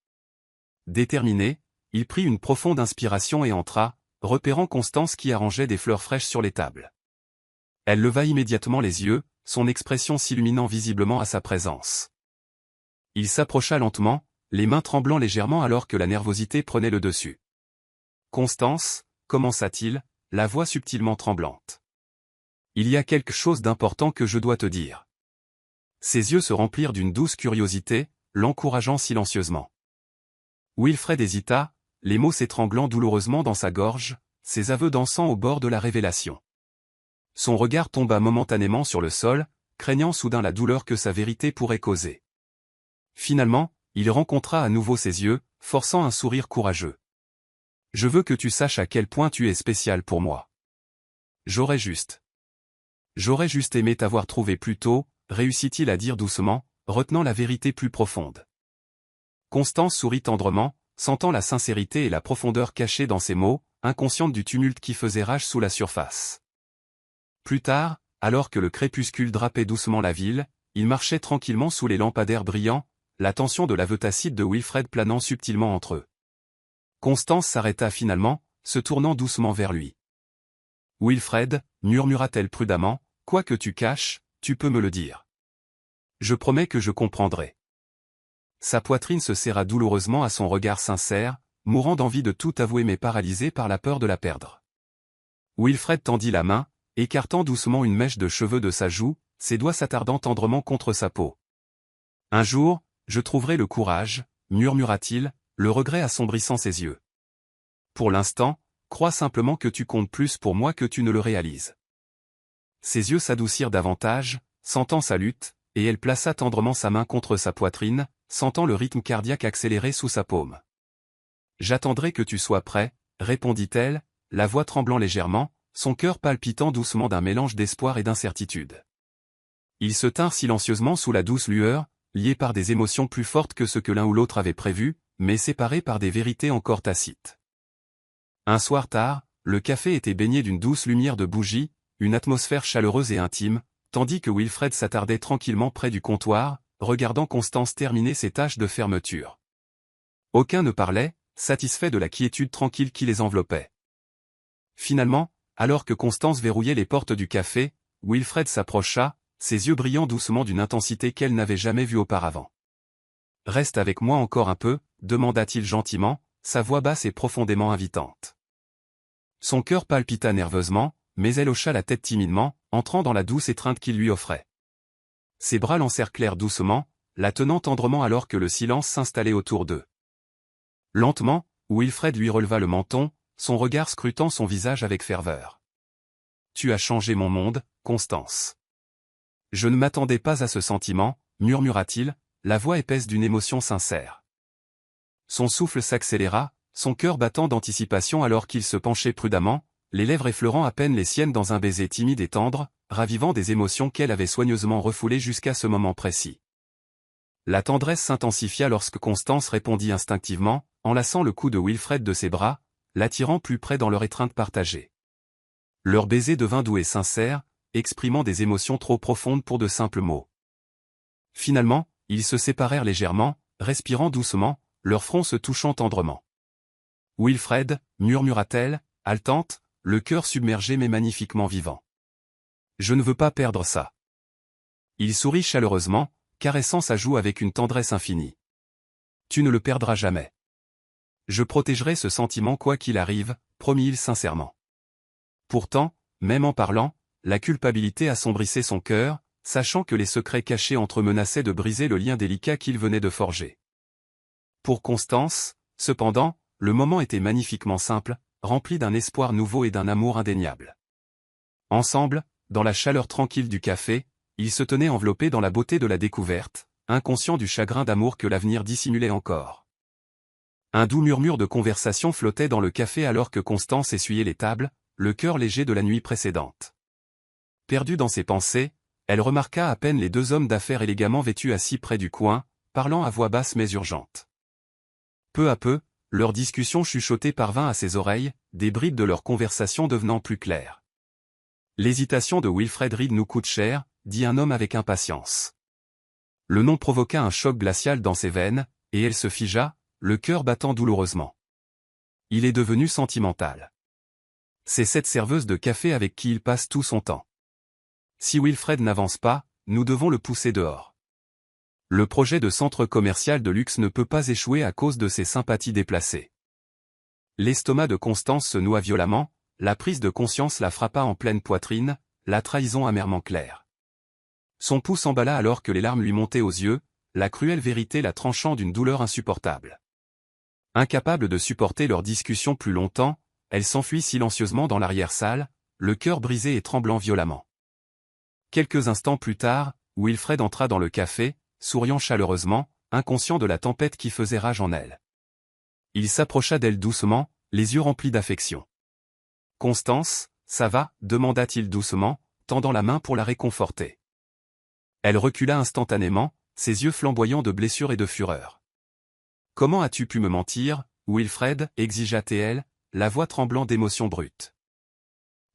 Déterminé, il prit une profonde inspiration et entra, repérant Constance qui arrangeait des fleurs fraîches sur les tables. Elle leva immédiatement les yeux, son expression s'illuminant visiblement à sa présence. Il s'approcha lentement, les mains tremblant légèrement alors que la nervosité prenait le dessus. « Constance » commença-t-il, la voix subtilement tremblante. « Il y a quelque chose d'important que je dois te dire. » Ses yeux se remplirent d'une douce curiosité, l'encourageant silencieusement. Wilfred hésita, les mots s'étranglant douloureusement dans sa gorge, ses aveux dansant au bord de la révélation. Son regard tomba momentanément sur le sol, craignant soudain la douleur que sa vérité pourrait causer. Finalement, il rencontra à nouveau ses yeux, forçant un sourire courageux. « Je veux que tu saches à quel point tu es spécial pour moi. J'aurais juste aimé t'avoir trouvé plus tôt, réussit-il à dire doucement, retenant la vérité plus profonde. Constance sourit tendrement, sentant la sincérité et la profondeur cachées dans ses mots, inconsciente du tumulte qui faisait rage sous la surface. Plus tard, alors que le crépuscule drapait doucement la ville, ils marchaient tranquillement sous les lampadaires brillants, la tension de l'aveu tacite de Wilfred planant subtilement entre eux. Constance s'arrêta finalement, se tournant doucement vers lui. « Wilfred, murmura-t-elle prudemment, quoi que tu caches, tu peux me le dire. Je promets que je comprendrai. » Sa poitrine se serra douloureusement à son regard sincère, mourant d'envie de tout avouer mais paralysé par la peur de la perdre. Wilfred tendit la main, écartant doucement une mèche de cheveux de sa joue, ses doigts s'attardant tendrement contre sa peau. « Un jour, je trouverai le courage, murmura-t-il, le regret assombrissant ses yeux. Pour l'instant, crois simplement que tu comptes plus pour moi que tu ne le réalises. » Ses yeux s'adoucirent davantage, sentant sa lutte, et elle plaça tendrement sa main contre sa poitrine, sentant le rythme cardiaque accélérer sous sa paume. « J'attendrai que tu sois prêt, répondit-elle, la voix tremblant légèrement, son cœur palpitant doucement d'un mélange d'espoir et d'incertitude. Ils se tinrent silencieusement sous la douce lueur, liés par des émotions plus fortes que ce que l'un ou l'autre avait prévu, mais séparés par des vérités encore tacites. Un soir tard, le café était baigné d'une douce lumière de bougies, une atmosphère chaleureuse et intime, tandis que Wilfred s'attardait tranquillement près du comptoir, regardant Constance terminer ses tâches de fermeture. Aucun ne parlait, satisfait de la quiétude tranquille qui les enveloppait. Finalement, alors que Constance verrouillait les portes du café, Wilfred s'approcha, ses yeux brillant doucement d'une intensité qu'elle n'avait jamais vue auparavant. « Reste avec moi encore un peu » demanda-t-il gentiment, sa voix basse et profondément invitante. Son cœur palpita nerveusement, mais elle hocha la tête timidement, entrant dans la douce étreinte qu'il lui offrait. Ses bras l'encerclèrent doucement, la tenant tendrement alors que le silence s'installait autour d'eux. Lentement, Wilfred lui releva le menton, son regard scrutant son visage avec ferveur. « Tu as changé mon monde, Constance. » « Je ne m'attendais pas à ce sentiment, » murmura-t-il, la voix épaisse d'une émotion sincère. Son souffle s'accéléra, son cœur battant d'anticipation alors qu'il se penchait prudemment, les lèvres effleurant à peine les siennes dans un baiser timide et tendre, ravivant des émotions qu'elle avait soigneusement refoulées jusqu'à ce moment précis. La tendresse s'intensifia lorsque Constance répondit instinctivement, enlaçant le cou de Wilfred de ses bras, l'attirant plus près dans leur étreinte partagée. Leur baiser devint doux et sincère, exprimant des émotions trop profondes pour de simples mots. Finalement, ils se séparèrent légèrement, respirant doucement, leurs fronts se touchant tendrement. « Wilfred » murmura-t-elle, haletante, le cœur submergé mais magnifiquement vivant. « Je ne veux pas perdre ça. » Il sourit chaleureusement, caressant sa joue avec une tendresse infinie. « Tu ne le perdras jamais. Je protégerai ce sentiment quoi qu'il arrive, promit-il sincèrement. Pourtant, même en parlant, la culpabilité assombrissait son cœur, sachant que les secrets cachés entre eux menaçaient de briser le lien délicat qu'il venait de forger. Pour Constance, cependant, le moment était magnifiquement simple, rempli d'un espoir nouveau et d'un amour indéniable. Ensemble, dans la chaleur tranquille du café, ils se tenaient enveloppés dans la beauté de la découverte, inconscients du chagrin d'amour que l'avenir dissimulait encore. Un doux murmure de conversation flottait dans le café alors que Constance essuyait les tables, le cœur léger de la nuit précédente. Perdue dans ses pensées, elle remarqua à peine les deux hommes d'affaires élégamment vêtus assis près du coin, parlant à voix basse mais urgente. Peu à peu, leur discussion chuchotée parvint à ses oreilles, des bribes de leur conversation devenant plus claires. L'hésitation de Wilfred Reed nous coûte cher, dit un homme avec impatience. Le nom provoqua un choc glacial dans ses veines, et elle se figea, le cœur battant douloureusement. Il est devenu sentimental. C'est cette serveuse de café avec qui il passe tout son temps. Si Wilfred n'avance pas, nous devons le pousser dehors. Le projet de centre commercial de luxe ne peut pas échouer à cause de ses sympathies déplacées. L'estomac de Constance se noua violemment, la prise de conscience la frappa en pleine poitrine, la trahison amèrement claire. Son pouls s'emballa alors que les larmes lui montaient aux yeux, la cruelle vérité la tranchant d'une douleur insupportable. Incapable de supporter leur discussion plus longtemps, elle s'enfuit silencieusement dans l'arrière-salle, le cœur brisé et tremblant violemment. Quelques instants plus tard, Wilfred entra dans le café, souriant chaleureusement, inconscient de la tempête qui faisait rage en elle. Il s'approcha d'elle doucement, les yeux remplis d'affection. « Constance, ça va ?» demanda-t-il doucement, tendant la main pour la réconforter. Elle recula instantanément, ses yeux flamboyants de blessure et de fureur. « Comment as-tu pu me mentir, Wilfred ?» exigea-t-elle, la voix tremblant d'émotion brute.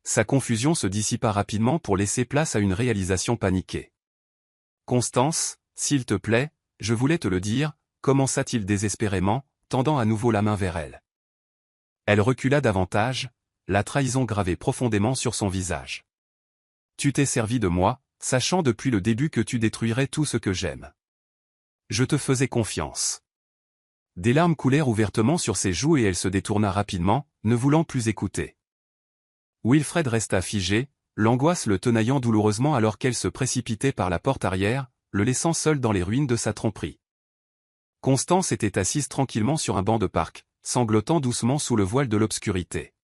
Sa confusion se dissipa rapidement pour laisser place à une réalisation paniquée. « Constance, s'il te plaît, je voulais te le dire » commença-t-il désespérément, tendant à nouveau la main vers elle. Elle recula davantage, la trahison gravée profondément sur son visage. « Tu t'es servi de moi, sachant depuis le début que tu détruirais tout ce que j'aime. Je te faisais confiance. » Des larmes coulèrent ouvertement sur ses joues et elle se détourna rapidement, ne voulant plus écouter. Wilfred resta figé, l'angoisse le tenaillant douloureusement alors qu'elle se précipitait par la porte arrière, le laissant seul dans les ruines de sa tromperie. Constance était assise tranquillement sur un banc de parc, sanglotant doucement sous le voile de l'obscurité.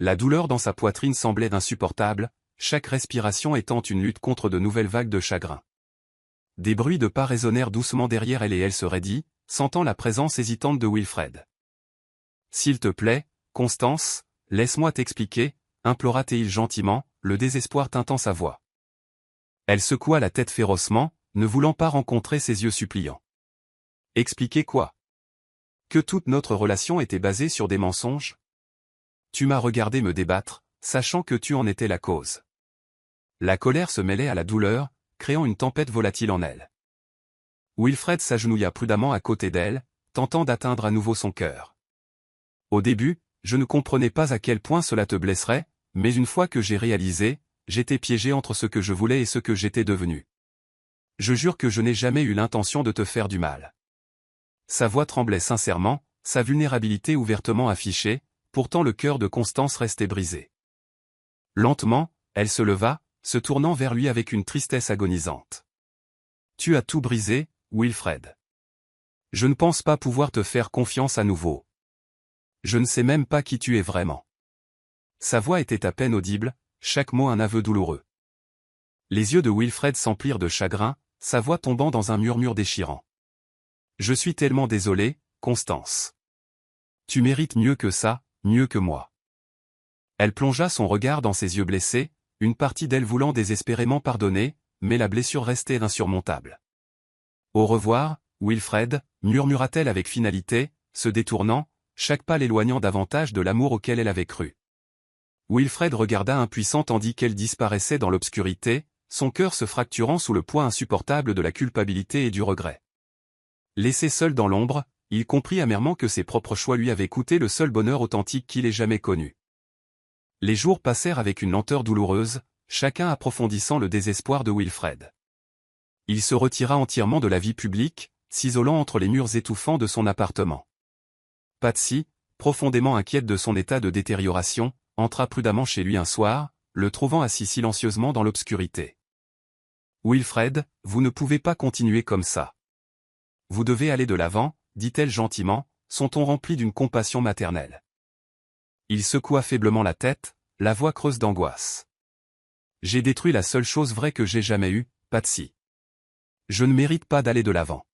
La douleur dans sa poitrine semblait insupportable, chaque respiration étant une lutte contre de nouvelles vagues de chagrin. Des bruits de pas résonnèrent doucement derrière elle et elle se raidit, sentant la présence hésitante de Wilfred. « S'il te plaît, Constance, laisse-moi t'expliquer » implora-t-il gentiment, le désespoir tintant sa voix. Elle secoua la tête férocement, ne voulant pas rencontrer ses yeux suppliants. « Expliquer quoi? Que toute notre relation était basée sur des mensonges? Tu m'as regardé me débattre, sachant que tu en étais la cause. » La colère se mêlait à la douleur, créant une tempête volatile en elle. Wilfred s'agenouilla prudemment à côté d'elle, tentant d'atteindre à nouveau son cœur. « Au début, je ne comprenais pas à quel point cela te blesserait, mais une fois que j'ai réalisé, j'étais piégé entre ce que je voulais et ce que j'étais devenu. Je jure que je n'ai jamais eu l'intention de te faire du mal. » Sa voix tremblait sincèrement, sa vulnérabilité ouvertement affichée, pourtant le cœur de Constance restait brisé. Lentement, elle se leva, se tournant vers lui avec une tristesse agonisante. « Tu as tout brisé, Wilfred. Je ne pense pas pouvoir te faire confiance à nouveau. Je ne sais même pas qui tu es vraiment. » Sa voix était à peine audible, chaque mot un aveu douloureux. Les yeux de Wilfred s'emplirent de chagrin, sa voix tombant dans un murmure déchirant. « Je suis tellement désolé, Constance. Tu mérites mieux que ça, mieux que moi. » Elle plongea son regard dans ses yeux blessés, une partie d'elle voulant désespérément pardonner, mais la blessure restait insurmontable. « Au revoir, Wilfred » murmura-t-elle avec finalité, se détournant, chaque pas l'éloignant davantage de l'amour auquel elle avait cru. Wilfred regarda impuissant tandis qu'elle disparaissait dans l'obscurité, son cœur se fracturant sous le poids insupportable de la culpabilité et du regret. Laissé seul dans l'ombre, il comprit amèrement que ses propres choix lui avaient coûté le seul bonheur authentique qu'il ait jamais connu. Les jours passèrent avec une lenteur douloureuse, chacun approfondissant le désespoir de Wilfred. Il se retira entièrement de la vie publique, s'isolant entre les murs étouffants de son appartement. Patsy, profondément inquiète de son état de détérioration, entra prudemment chez lui un soir, le trouvant assis silencieusement dans l'obscurité. « Wilfred, vous ne pouvez pas continuer comme ça. Vous devez aller de l'avant, dit-elle gentiment, son ton rempli d'une compassion maternelle. Il secoua faiblement la tête, la voix creuse d'angoisse. « J'ai détruit la seule chose vraie que j'ai jamais eue, Patsy. Je ne mérite pas d'aller de l'avant. »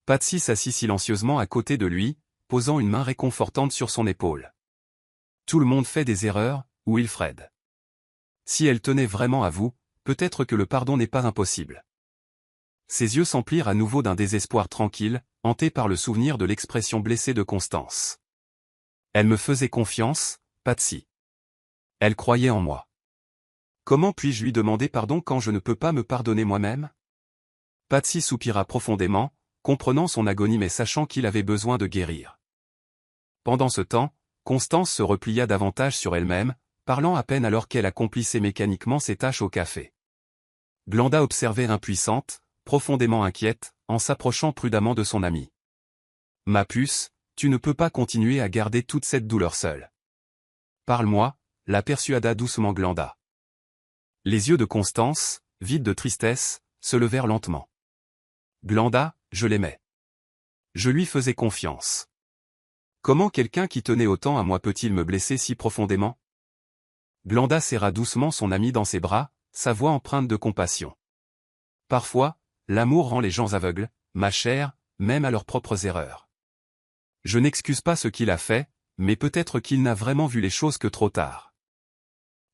Patsy s'assit silencieusement à côté de lui, posant une main réconfortante sur son épaule. « Tout le monde fait des erreurs, Wilfred. Si elle tenait vraiment à vous, peut-être que le pardon n'est pas impossible. » Ses yeux s'emplirent à nouveau d'un désespoir tranquille, hanté par le souvenir de l'expression blessée de Constance. Elle me faisait confiance, Patsy. Elle croyait en moi. Comment puis-je lui demander pardon quand je ne peux pas me pardonner moi-même? Patsy soupira profondément, comprenant son agonie mais sachant qu'il avait besoin de guérir. Pendant ce temps, Constance se replia davantage sur elle-même, parlant à peine alors qu'elle accomplissait mécaniquement ses tâches au café. Glenda observait impuissante, profondément inquiète, en s'approchant prudemment de son amie. « Ma puce, tu ne peux pas continuer à garder toute cette douleur seule. Parle-moi, » la persuada doucement Glenda. Les yeux de Constance, vides de tristesse, se levèrent lentement. « Glenda, je l'aimais. Je lui faisais confiance. Comment quelqu'un qui tenait autant à moi peut-il me blesser si profondément ?» Glenda serra doucement son amie dans ses bras, sa voix empreinte de compassion. « Parfois, l'amour rend les gens aveugles, ma chère, même à leurs propres erreurs. Je n'excuse pas ce qu'il a fait, mais peut-être qu'il n'a vraiment vu les choses que trop tard. »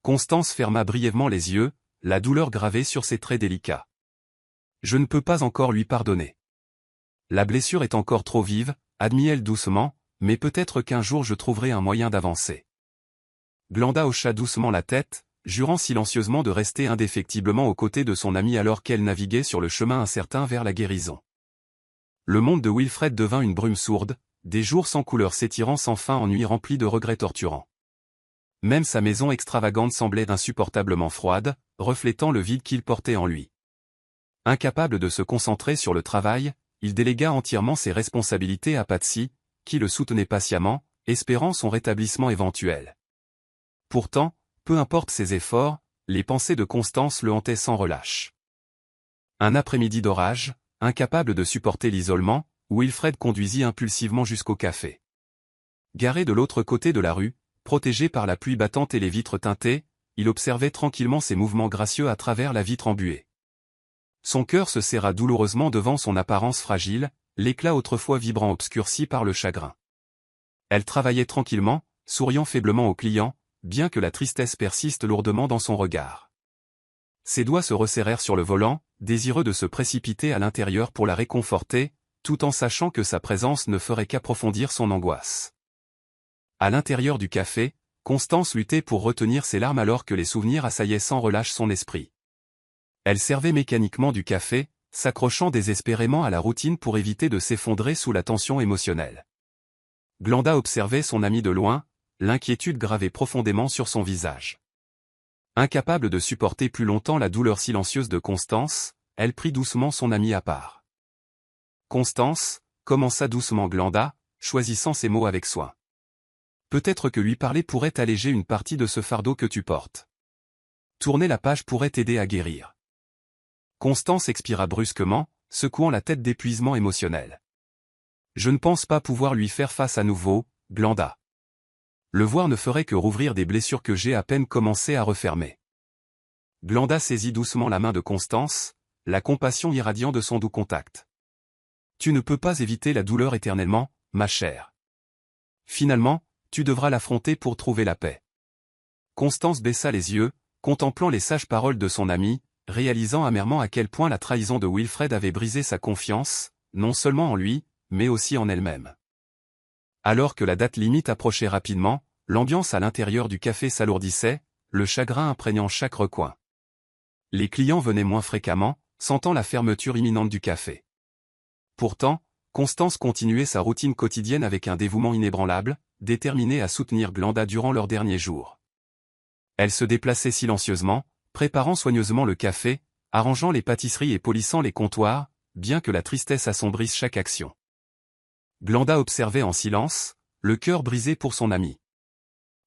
Constance ferma brièvement les yeux, la douleur gravée sur ses traits délicats. « Je ne peux pas encore lui pardonner. La blessure est encore trop vive, admit-elle doucement, mais peut-être qu'un jour je trouverai un moyen d'avancer. » Glenda hocha doucement la tête, jurant silencieusement de rester indéfectiblement aux côtés de son amie alors qu'elle naviguait sur le chemin incertain vers la guérison. Le monde de Wilfred devint une brume sourde, des jours sans couleur s'étirant sans fin en nuits remplies de regrets torturants. Même sa maison extravagante semblait insupportablement froide, reflétant le vide qu'il portait en lui. Incapable de se concentrer sur le travail, il délégua entièrement ses responsabilités à Patsy, qui le soutenait patiemment, espérant son rétablissement éventuel. Pourtant, peu importe ses efforts, les pensées de Constance le hantaient sans relâche. Un après-midi d'orage, incapable de supporter l'isolement, Wilfred conduisit impulsivement jusqu'au café. Garé de l'autre côté de la rue, protégé par la pluie battante et les vitres teintées, il observait tranquillement ses mouvements gracieux à travers la vitre embuée. Son cœur se serra douloureusement devant son apparence fragile, l'éclat autrefois vibrant obscurci par le chagrin. Elle travaillait tranquillement, souriant faiblement aux clients, bien que la tristesse persiste lourdement dans son regard. Ses doigts se resserrèrent sur le volant, désireux de se précipiter à l'intérieur pour la réconforter, tout en sachant que sa présence ne ferait qu'approfondir son angoisse. À l'intérieur du café, Constance luttait pour retenir ses larmes alors que les souvenirs assaillaient sans relâche son esprit. Elle servait mécaniquement du café, s'accrochant désespérément à la routine pour éviter de s'effondrer sous la tension émotionnelle. Glenda observait son amie de loin, l'inquiétude gravée profondément sur son visage. Incapable de supporter plus longtemps la douleur silencieuse de Constance, elle prit doucement son amie à part. « Constance, » commença doucement Glenda, choisissant ses mots avec soin. « Peut-être que lui parler pourrait alléger une partie de ce fardeau que tu portes. Tourner la page pourrait t'aider à guérir. » Constance expira brusquement, secouant la tête d'épuisement émotionnel. « Je ne pense pas pouvoir lui faire face à nouveau, Glenda. Le voir ne ferait que rouvrir des blessures que j'ai à peine commencé à refermer. » Glenda saisit doucement la main de Constance, la compassion irradiant de son doux contact. « Tu ne peux pas éviter la douleur éternellement, ma chère. Finalement, tu devras l'affronter pour trouver la paix. » Constance baissa les yeux, contemplant les sages paroles de son amie, réalisant amèrement à quel point la trahison de Wilfred avait brisé sa confiance, non seulement en lui, mais aussi en elle-même. Alors que la date limite approchait rapidement, l'ambiance à l'intérieur du café s'alourdissait, le chagrin imprégnant chaque recoin. Les clients venaient moins fréquemment, sentant la fermeture imminente du café. Pourtant, Constance continuait sa routine quotidienne avec un dévouement inébranlable, déterminée à soutenir Glenda durant leurs derniers jours. Elle se déplaçait silencieusement, préparant soigneusement le café, arrangeant les pâtisseries et polissant les comptoirs, bien que la tristesse assombrisse chaque action. Glenda observait en silence, le cœur brisé pour son amie.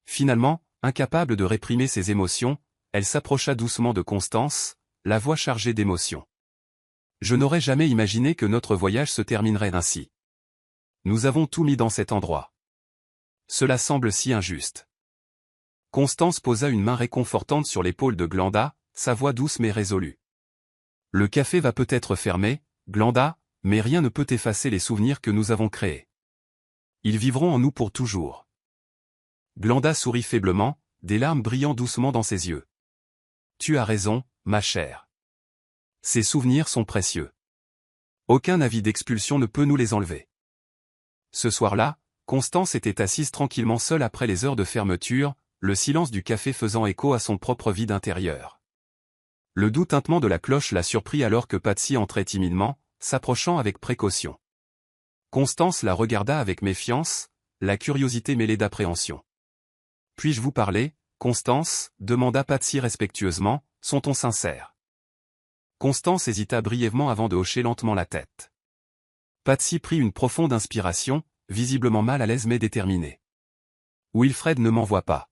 Finalement, incapable de réprimer ses émotions, elle s'approcha doucement de Constance, la voix chargée d'émotion. Je n'aurais jamais imaginé que notre voyage se terminerait ainsi. Nous avons tout mis dans cet endroit. Cela semble si injuste. Constance posa une main réconfortante sur l'épaule de Glenda, sa voix douce mais résolue. Le café va peut-être fermer, Glenda, mais rien ne peut effacer les souvenirs que nous avons créés. Ils vivront en nous pour toujours. Glenda sourit faiblement, des larmes brillant doucement dans ses yeux. Tu as raison, ma chère. Ces souvenirs sont précieux. Aucun avis d'expulsion ne peut nous les enlever. Ce soir-là, Constance était assise tranquillement seule après les heures de fermeture, le silence du café faisant écho à son propre vide intérieur. Le doux tintement de la cloche la surprit alors que Patsy entrait timidement, s'approchant avec précaution. Constance la regarda avec méfiance, la curiosité mêlée d'appréhension. « Puis-je vous parler, Constance » demanda Patsy respectueusement, « son ton sincère. » Constance hésita brièvement avant de hocher lentement la tête. Patsy prit une profonde inspiration, visiblement mal à l'aise mais déterminée. « Wilfred ne m'envoie pas.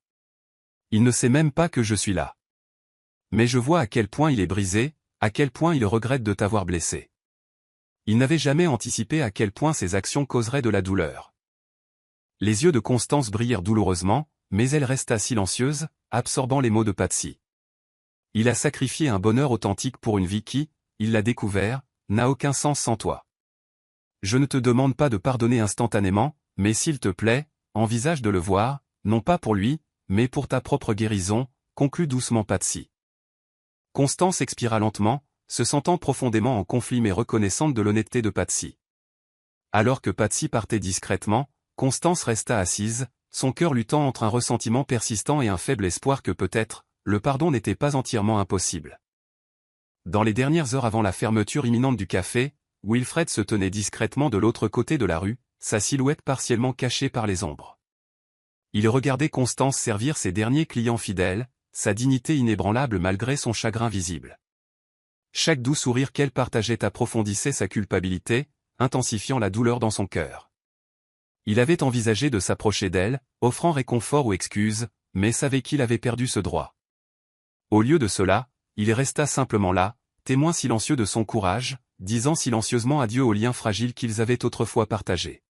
Il ne sait même pas que je suis là. Mais je vois à quel point il est brisé, à quel point il regrette de t'avoir blessé. » Il n'avait jamais anticipé à quel point ses actions causeraient de la douleur. Les yeux de Constance brillèrent douloureusement, mais elle resta silencieuse, absorbant les mots de Patsy. Il a sacrifié un bonheur authentique pour une vie qui, il l'a découvert, n'a aucun sens sans toi. Je ne te demande pas de pardonner instantanément, mais s'il te plaît, envisage de le voir, non pas pour lui, mais pour ta propre guérison, conclut doucement Patsy. Constance expira lentement, se sentant profondément en conflit mais reconnaissante de l'honnêteté de Patsy. Alors que Patsy partait discrètement, Constance resta assise, son cœur luttant entre un ressentiment persistant et un faible espoir que peut-être, le pardon n'était pas entièrement impossible. Dans les dernières heures avant la fermeture imminente du café, Wilfred se tenait discrètement de l'autre côté de la rue, sa silhouette partiellement cachée par les ombres. Il regardait Constance servir ses derniers clients fidèles, sa dignité inébranlable malgré son chagrin visible. Chaque doux sourire qu'elle partageait approfondissait sa culpabilité, intensifiant la douleur dans son cœur. Il avait envisagé de s'approcher d'elle, offrant réconfort ou excuse, mais savait qu'il avait perdu ce droit. Au lieu de cela, il resta simplement là, témoin silencieux de son courage, disant silencieusement adieu aux liens fragiles qu'ils avaient autrefois partagés.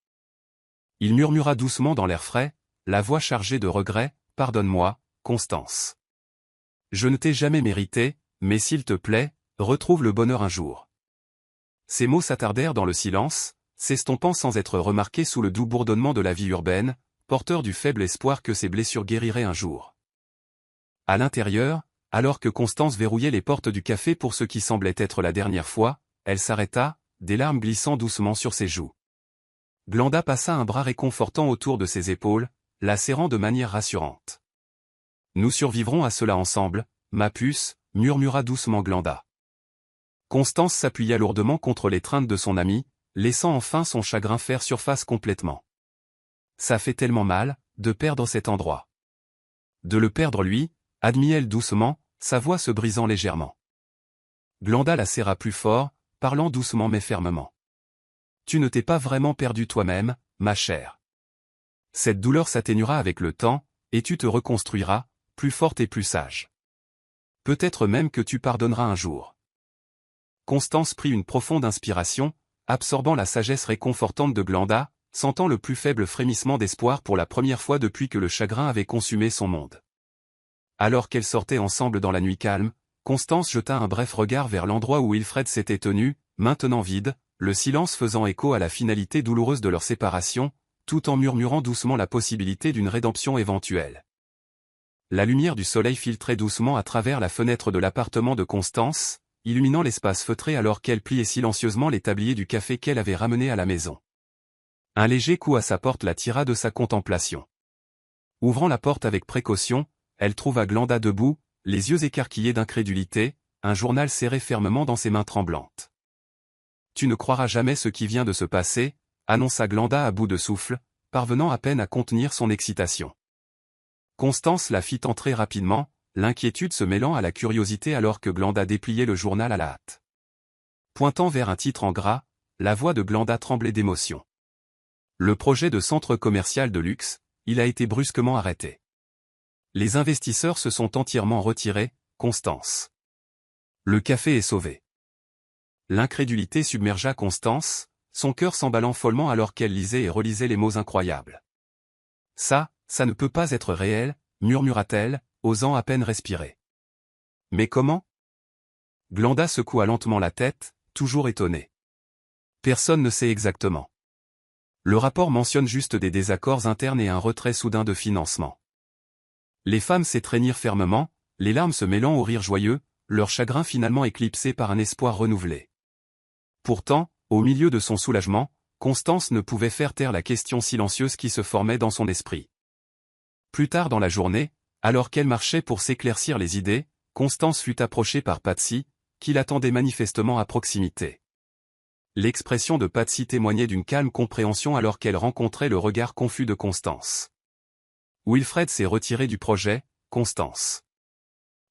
Il murmura doucement dans l'air frais, la voix chargée de regret, « Pardonne-moi, Constance. Je ne t'ai jamais mérité, mais s'il te plaît, retrouve le bonheur un jour. » Ces mots s'attardèrent dans le silence, s'estompant sans être remarqués sous le doux bourdonnement de la vie urbaine, porteur du faible espoir que ses blessures guériraient un jour. À l'intérieur, alors que Constance verrouillait les portes du café pour ce qui semblait être la dernière fois, elle s'arrêta, des larmes glissant doucement sur ses joues. Glenda passa un bras réconfortant autour de ses épaules, la serrant de manière rassurante. « Nous survivrons à cela ensemble, ma puce » murmura doucement Glenda. Constance s'appuya lourdement contre l'étreinte de son amie, laissant enfin son chagrin faire surface complètement. Ça fait tellement mal, de perdre cet endroit. De le perdre lui, admit-elle doucement, sa voix se brisant légèrement. Glenda la serra plus fort, parlant doucement mais fermement. Tu ne t'es pas vraiment perdu toi-même, ma chère. Cette douleur s'atténuera avec le temps, et tu te reconstruiras, plus forte et plus sage. Peut-être même que tu pardonneras un jour. Constance prit une profonde inspiration, absorbant la sagesse réconfortante de Glenda, sentant le plus faible frémissement d'espoir pour la première fois depuis que le chagrin avait consumé son monde. Alors qu'elles sortaient ensemble dans la nuit calme, Constance jeta un bref regard vers l'endroit où Wilfred s'était tenu, maintenant vide, le silence faisant écho à la finalité douloureuse de leur séparation, tout en murmurant doucement la possibilité d'une rédemption éventuelle. La lumière du soleil filtrait doucement à travers la fenêtre de l'appartement de Constance, illuminant l'espace feutré alors qu'elle pliait silencieusement les tabliers du café qu'elle avait ramené à la maison. Un léger coup à sa porte la tira de sa contemplation. Ouvrant la porte avec précaution, elle trouva Glenda debout, les yeux écarquillés d'incrédulité, un journal serré fermement dans ses mains tremblantes. « Tu ne croiras jamais ce qui vient de se passer » annonça Glenda à bout de souffle, parvenant à peine à contenir son excitation. Constance la fit entrer rapidement, l'inquiétude se mêlant à la curiosité alors que Glenda dépliait le journal à la hâte. Pointant vers un titre en gras, la voix de Glenda tremblait d'émotion. Le projet de centre commercial de luxe, il a été brusquement arrêté. Les investisseurs se sont entièrement retirés, Constance. Le café est sauvé. L'incrédulité submergea Constance, son cœur s'emballant follement alors qu'elle lisait et relisait les mots incroyables. Ça ne peut pas être réel, murmura-t-elle, osant à peine respirer. Mais comment? Glenda secoua lentement la tête, toujours étonnée. Personne ne sait exactement. Le rapport mentionne juste des désaccords internes et un retrait soudain de financement. Les femmes s'étreignirent fermement, les larmes se mêlant au rire joyeux, leur chagrin finalement éclipsé par un espoir renouvelé. Pourtant, au milieu de son soulagement, Constance ne pouvait faire taire la question silencieuse qui se formait dans son esprit. Plus tard dans la journée, alors qu'elle marchait pour s'éclaircir les idées, Constance fut approchée par Patsy, qui l'attendait manifestement à proximité. L'expression de Patsy témoignait d'une calme compréhension alors qu'elle rencontrait le regard confus de Constance. Wilfred s'est retiré du projet, Constance.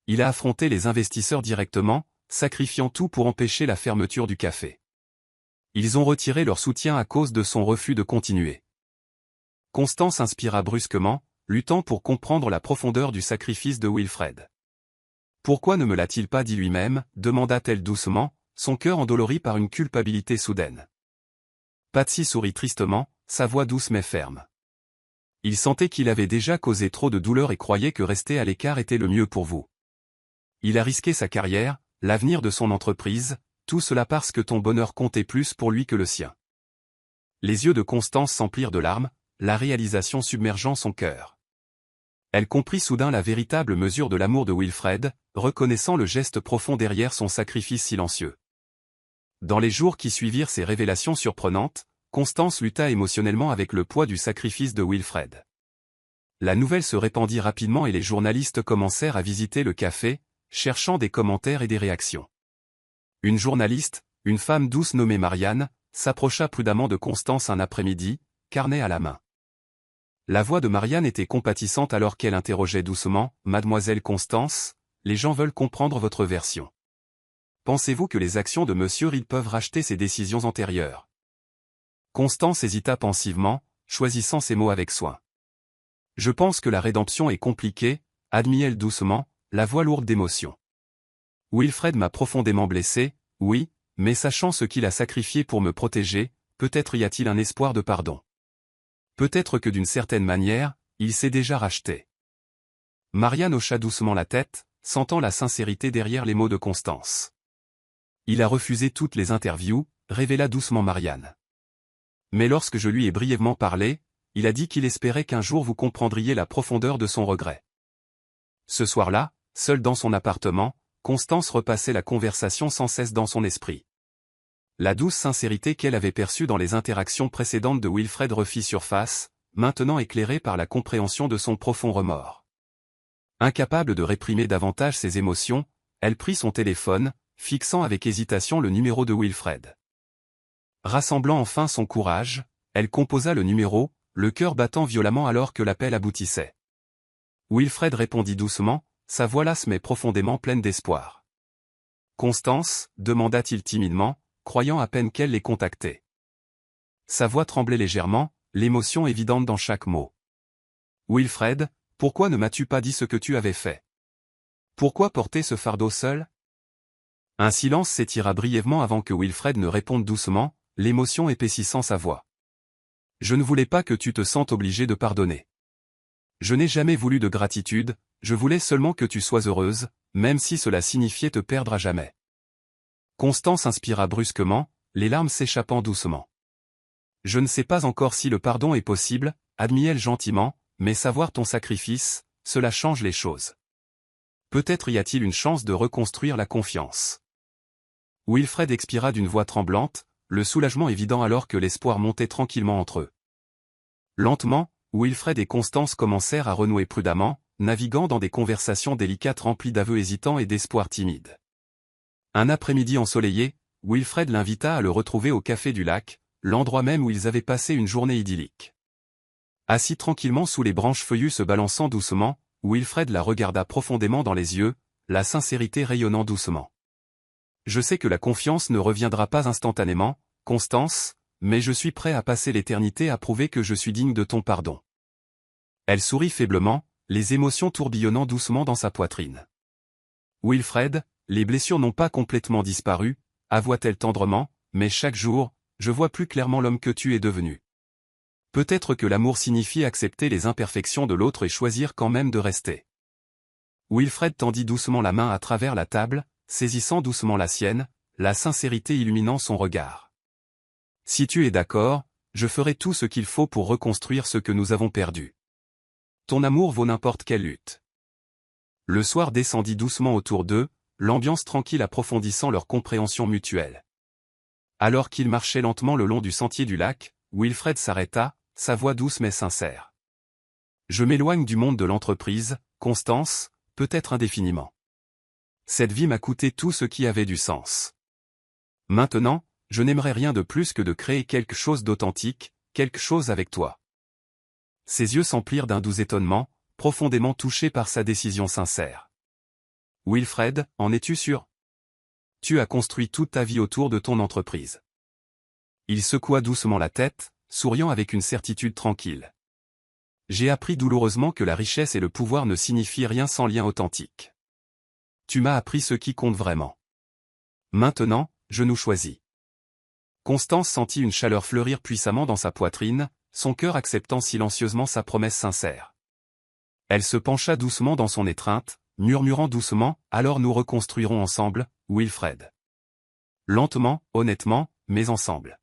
Il a affronté les investisseurs directement, sacrifiant tout pour empêcher la fermeture du café. Ils ont retiré leur soutien à cause de son refus de continuer. Constance inspira brusquement, luttant pour comprendre la profondeur du sacrifice de Wilfred. Pourquoi ne me l'a-t-il pas dit lui-même, demanda-t-elle doucement, son cœur endolori par une culpabilité soudaine. Patsy sourit tristement, sa voix douce mais ferme. Il sentait qu'il avait déjà causé trop de douleur et croyait que rester à l'écart était le mieux pour vous. Il a risqué sa carrière, l'avenir de son entreprise, tout cela parce que ton bonheur comptait plus pour lui que le sien. Les yeux de Constance s'emplirent de larmes, la réalisation submergeant son cœur. Elle comprit soudain la véritable mesure de l'amour de Wilfred, reconnaissant le geste profond derrière son sacrifice silencieux. Dans les jours qui suivirent ces révélations surprenantes, Constance lutta émotionnellement avec le poids du sacrifice de Wilfred. La nouvelle se répandit rapidement et les journalistes commencèrent à visiter le café, cherchant des commentaires et des réactions. Une journaliste, une femme douce nommée Marianne, s'approcha prudemment de Constance un après-midi, carnet à la main. La voix de Marianne était compatissante alors qu'elle interrogeait doucement, « Mademoiselle Constance, les gens veulent comprendre votre version. Pensez-vous que les actions de Monsieur Reed peuvent racheter ses décisions antérieures ?» Constance hésita pensivement, choisissant ses mots avec soin. « Je pense que la rédemption est compliquée, » admit-elle doucement, la voix lourde d'émotion. « Wilfred m'a profondément blessé, oui, mais sachant ce qu'il a sacrifié pour me protéger, peut-être y a-t-il un espoir de pardon. Peut-être que d'une certaine manière, il s'est déjà racheté. » Marianne hocha doucement la tête, sentant la sincérité derrière les mots de Constance. « Il a refusé toutes les interviews, » révéla doucement Marianne. « Mais lorsque je lui ai brièvement parlé, il a dit qu'il espérait qu'un jour vous comprendriez la profondeur de son regret. » Ce soir-là, seule dans son appartement, Constance repassait la conversation sans cesse dans son esprit. La douce sincérité qu'elle avait perçue dans les interactions précédentes de Wilfred refit surface, maintenant éclairée par la compréhension de son profond remords. Incapable de réprimer davantage ses émotions, elle prit son téléphone, fixant avec hésitation le numéro de Wilfred. Rassemblant enfin son courage, elle composa le numéro, le cœur battant violemment alors que l'appel aboutissait. Wilfred répondit doucement, sa voix lasse mais profondément pleine d'espoir. « Constance » demanda-t-il timidement, croyant à peine qu'elle les contactait. Sa voix tremblait légèrement, l'émotion évidente dans chaque mot. « Wilfred, pourquoi ne m'as-tu pas dit ce que tu avais fait? Pourquoi porter ce fardeau seul ?» Un silence s'étira brièvement avant que Wilfred ne réponde doucement, l'émotion épaississant sa voix. « Je ne voulais pas que tu te sentes obligé de pardonner. Je n'ai jamais voulu de gratitude, je voulais seulement que tu sois heureuse, même si cela signifiait te perdre à jamais. » Constance inspira brusquement, les larmes s'échappant doucement. « Je ne sais pas encore si le pardon est possible, » admit-elle gentiment, « mais savoir ton sacrifice, cela change les choses. Peut-être y a-t-il une chance de reconstruire la confiance. » Wilfred expira d'une voix tremblante, le soulagement évident alors que l'espoir montait tranquillement entre eux. Lentement, Wilfred et Constance commencèrent à renouer prudemment, naviguant dans des conversations délicates remplies d'aveux hésitants et d'espoirs timides. Un après-midi ensoleillé, Wilfred l'invita à le retrouver au café du lac, l'endroit même où ils avaient passé une journée idyllique. Assis tranquillement sous les branches feuillues se balançant doucement, Wilfred la regarda profondément dans les yeux, la sincérité rayonnant doucement. « Je sais que la confiance ne reviendra pas instantanément, Constance, mais je suis prêt à passer l'éternité à prouver que je suis digne de ton pardon. » Elle sourit faiblement, les émotions tourbillonnant doucement dans sa poitrine. Wilfred, les blessures n'ont pas complètement disparu, avoua-t-elle tendrement, mais chaque jour, je vois plus clairement l'homme que tu es devenu. Peut-être que l'amour signifie accepter les imperfections de l'autre et choisir quand même de rester. Wilfred tendit doucement la main à travers la table, saisissant doucement la sienne, la sincérité illuminant son regard. Si tu es d'accord, je ferai tout ce qu'il faut pour reconstruire ce que nous avons perdu. Ton amour vaut n'importe quelle lutte. Le soir descendit doucement autour d'eux, l'ambiance tranquille approfondissant leur compréhension mutuelle. Alors qu'ils marchaient lentement le long du sentier du lac, Wilfred s'arrêta, sa voix douce mais sincère. Je m'éloigne du monde de l'entreprise, Constance, peut-être indéfiniment. Cette vie m'a coûté tout ce qui avait du sens. Maintenant, je n'aimerais rien de plus que de créer quelque chose d'authentique, quelque chose avec toi. Ses yeux s'emplirent d'un doux étonnement, profondément touchés par sa décision sincère. Wilfred, en es-tu sûr? Tu as construit toute ta vie autour de ton entreprise. Il secoua doucement la tête, souriant avec une certitude tranquille. J'ai appris douloureusement que la richesse et le pouvoir ne signifient rien sans lien authentique. Tu m'as appris ce qui compte vraiment. Maintenant, je nous choisis. Constance sentit une chaleur fleurir puissamment dans sa poitrine, son cœur acceptant silencieusement sa promesse sincère. Elle se pencha doucement dans son étreinte, murmurant doucement, « Alors nous reconstruirons ensemble, Wilfred. » Lentement, honnêtement, mais ensemble.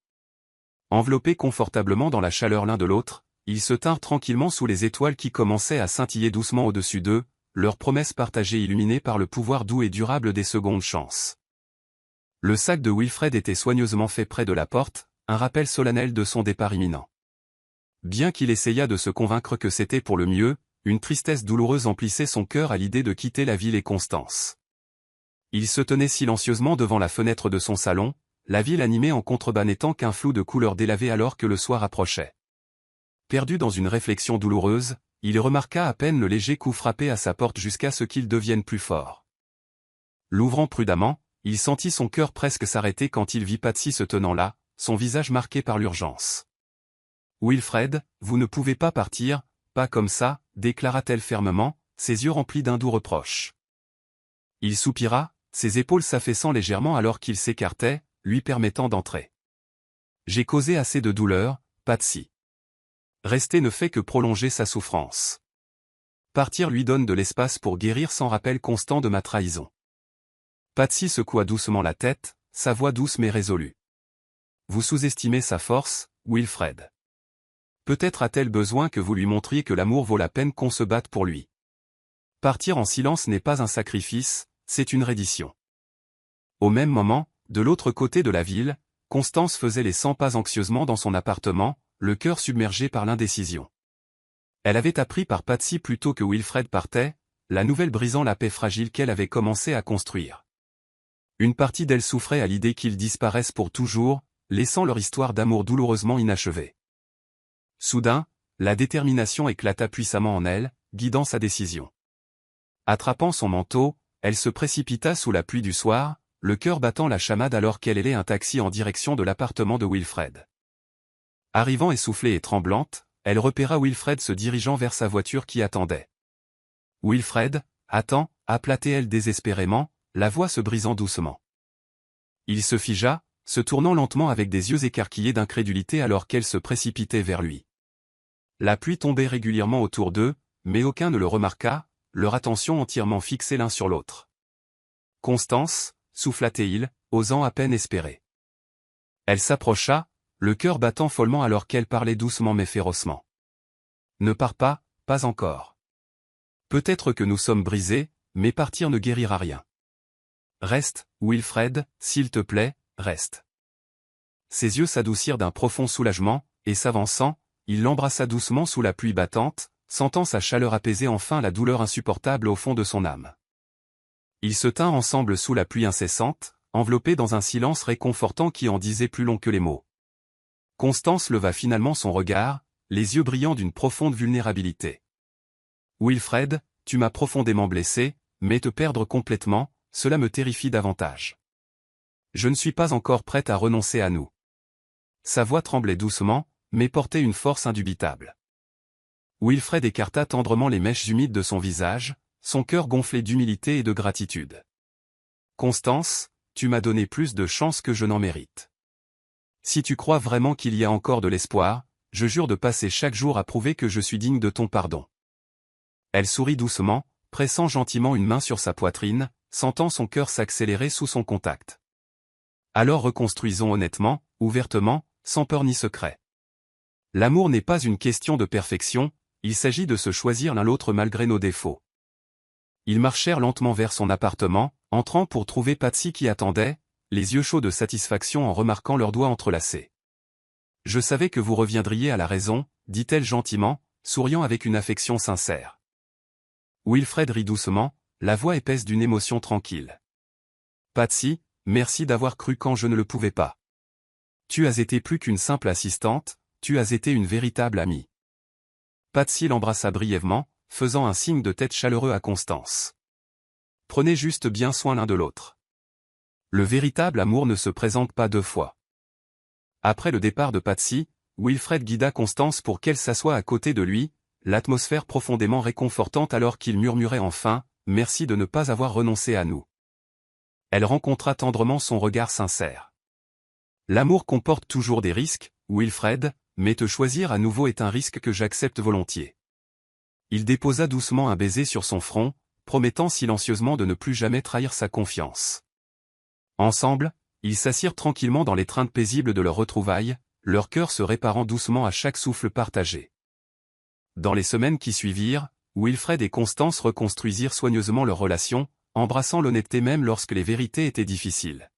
Enveloppés confortablement dans la chaleur l'un de l'autre, ils se tinrent tranquillement sous les étoiles qui commençaient à scintiller doucement au-dessus d'eux, leurs promesses partagées illuminées par le pouvoir doux et durable des secondes chances. Le sac de Wilfred était soigneusement fait près de la porte, un rappel solennel de son départ imminent. Bien qu'il essayât de se convaincre que c'était pour le mieux, une tristesse douloureuse emplissait son cœur à l'idée de quitter la ville et Constance. Il se tenait silencieusement devant la fenêtre de son salon, la ville animée en contrebas n'étant qu'un flou de couleurs délavées alors que le soir approchait. Perdu dans une réflexion douloureuse, il remarqua à peine le léger coup frappé à sa porte jusqu'à ce qu'il devienne plus fort. L'ouvrant prudemment, il sentit son cœur presque s'arrêter quand il vit Patsy se tenant là, son visage marqué par l'urgence. « Wilfred, vous ne pouvez pas partir, pas comme ça, » déclara-t-elle fermement, ses yeux remplis d'un doux reproche. Il soupira, ses épaules s'affaissant légèrement alors qu'il s'écartait, lui permettant d'entrer. « J'ai causé assez de douleur, Patsy. Rester ne fait que prolonger sa souffrance. Partir lui donne de l'espace pour guérir sans rappel constant de ma trahison. » Patsy secoua doucement la tête, sa voix douce mais résolue. « Vous sous-estimez sa force, Wilfred. Peut-être a-t-elle besoin que vous lui montriez que l'amour vaut la peine qu'on se batte pour lui. Partir en silence n'est pas un sacrifice, c'est une reddition. » Au même moment, de l'autre côté de la ville, Constance faisait les 100 pas anxieusement dans son appartement, le cœur submergé par l'indécision. Elle avait appris par Patsy plus tôt que Wilfred partait, la nouvelle brisant la paix fragile qu'elle avait commencé à construire. Une partie d'elle souffrait à l'idée qu'ils disparaissent pour toujours, laissant leur histoire d'amour douloureusement inachevée. Soudain, la détermination éclata puissamment en elle, guidant sa décision. Attrapant son manteau, elle se précipita sous la pluie du soir, le cœur battant la chamade alors qu'elle hélait un taxi en direction de l'appartement de Wilfred. Arrivant essoufflée et tremblante, elle repéra Wilfred se dirigeant vers sa voiture qui attendait. « Wilfred, attends » appela-t-elle désespérément, la voix se brisant doucement. Il se figea, se tournant lentement avec des yeux écarquillés d'incrédulité alors qu'elle se précipitait vers lui. La pluie tombait régulièrement autour d'eux, mais aucun ne le remarqua, leur attention entièrement fixée l'un sur l'autre. « Constance » souffla-t-il, osant à peine espérer. Elle s'approcha, le cœur battant follement alors qu'elle parlait doucement mais férocement. « Ne pars pas, pas encore. Peut-être que nous sommes brisés, mais partir ne guérira rien. Reste, Wilfred, s'il te plaît, reste. » Ses yeux s'adoucirent d'un profond soulagement, et s'avançant, il l'embrassa doucement sous la pluie battante, sentant sa chaleur apaiser enfin la douleur insupportable au fond de son âme. Ils se tinrent ensemble sous la pluie incessante, enveloppés dans un silence réconfortant qui en disait plus long que les mots. Constance leva finalement son regard, les yeux brillants d'une profonde vulnérabilité. « Wilfred, tu m'as profondément blessé, mais te perdre complètement, cela me terrifie davantage. Je ne suis pas encore prête à renoncer à nous. » Sa voix tremblait doucement, mais portait une force indubitable. Wilfred écarta tendrement les mèches humides de son visage, son cœur gonflé d'humilité et de gratitude. « Constance, tu m'as donné plus de chance que je n'en mérite. Si tu crois vraiment qu'il y a encore de l'espoir, je jure de passer chaque jour à prouver que je suis digne de ton pardon. » Elle sourit doucement, pressant gentiment une main sur sa poitrine, sentant son cœur s'accélérer sous son contact. « Alors reconstruisons honnêtement, ouvertement, sans peur ni secret. L'amour n'est pas une question de perfection, il s'agit de se choisir l'un l'autre malgré nos défauts. » Ils marchèrent lentement vers son appartement, entrant pour trouver Patsy qui attendait, les yeux chauds de satisfaction en remarquant leurs doigts entrelacés. « Je savais que vous reviendriez à la raison, » dit-elle gentiment, souriant avec une affection sincère. Wilfred rit doucement, la voix épaisse d'une émotion tranquille. « Patsy, merci d'avoir cru quand je ne le pouvais pas. Tu as été plus qu'une simple assistante, tu as été une véritable amie. » Patsy l'embrassa brièvement, faisant un signe de tête chaleureux à Constance. « Prenez juste bien soin l'un de l'autre. Le véritable amour ne se présente pas deux fois. » Après le départ de Patsy, Wilfred guida Constance pour qu'elle s'assoie à côté de lui, l'atmosphère profondément réconfortante alors qu'il murmurait enfin « Merci de ne pas avoir renoncé à nous. » Elle rencontra tendrement son regard sincère. « L'amour comporte toujours des risques, Wilfred, mais te choisir à nouveau est un risque que j'accepte volontiers. » Il déposa doucement un baiser sur son front, promettant silencieusement de ne plus jamais trahir sa confiance. Ensemble, ils s'assirent tranquillement dans l'étreinte paisible de leur retrouvailles, leur cœur se réparant doucement à chaque souffle partagé. Dans les semaines qui suivirent, Wilfred et Constance reconstruisirent soigneusement leur relation, embrassant l'honnêteté même lorsque les vérités étaient difficiles.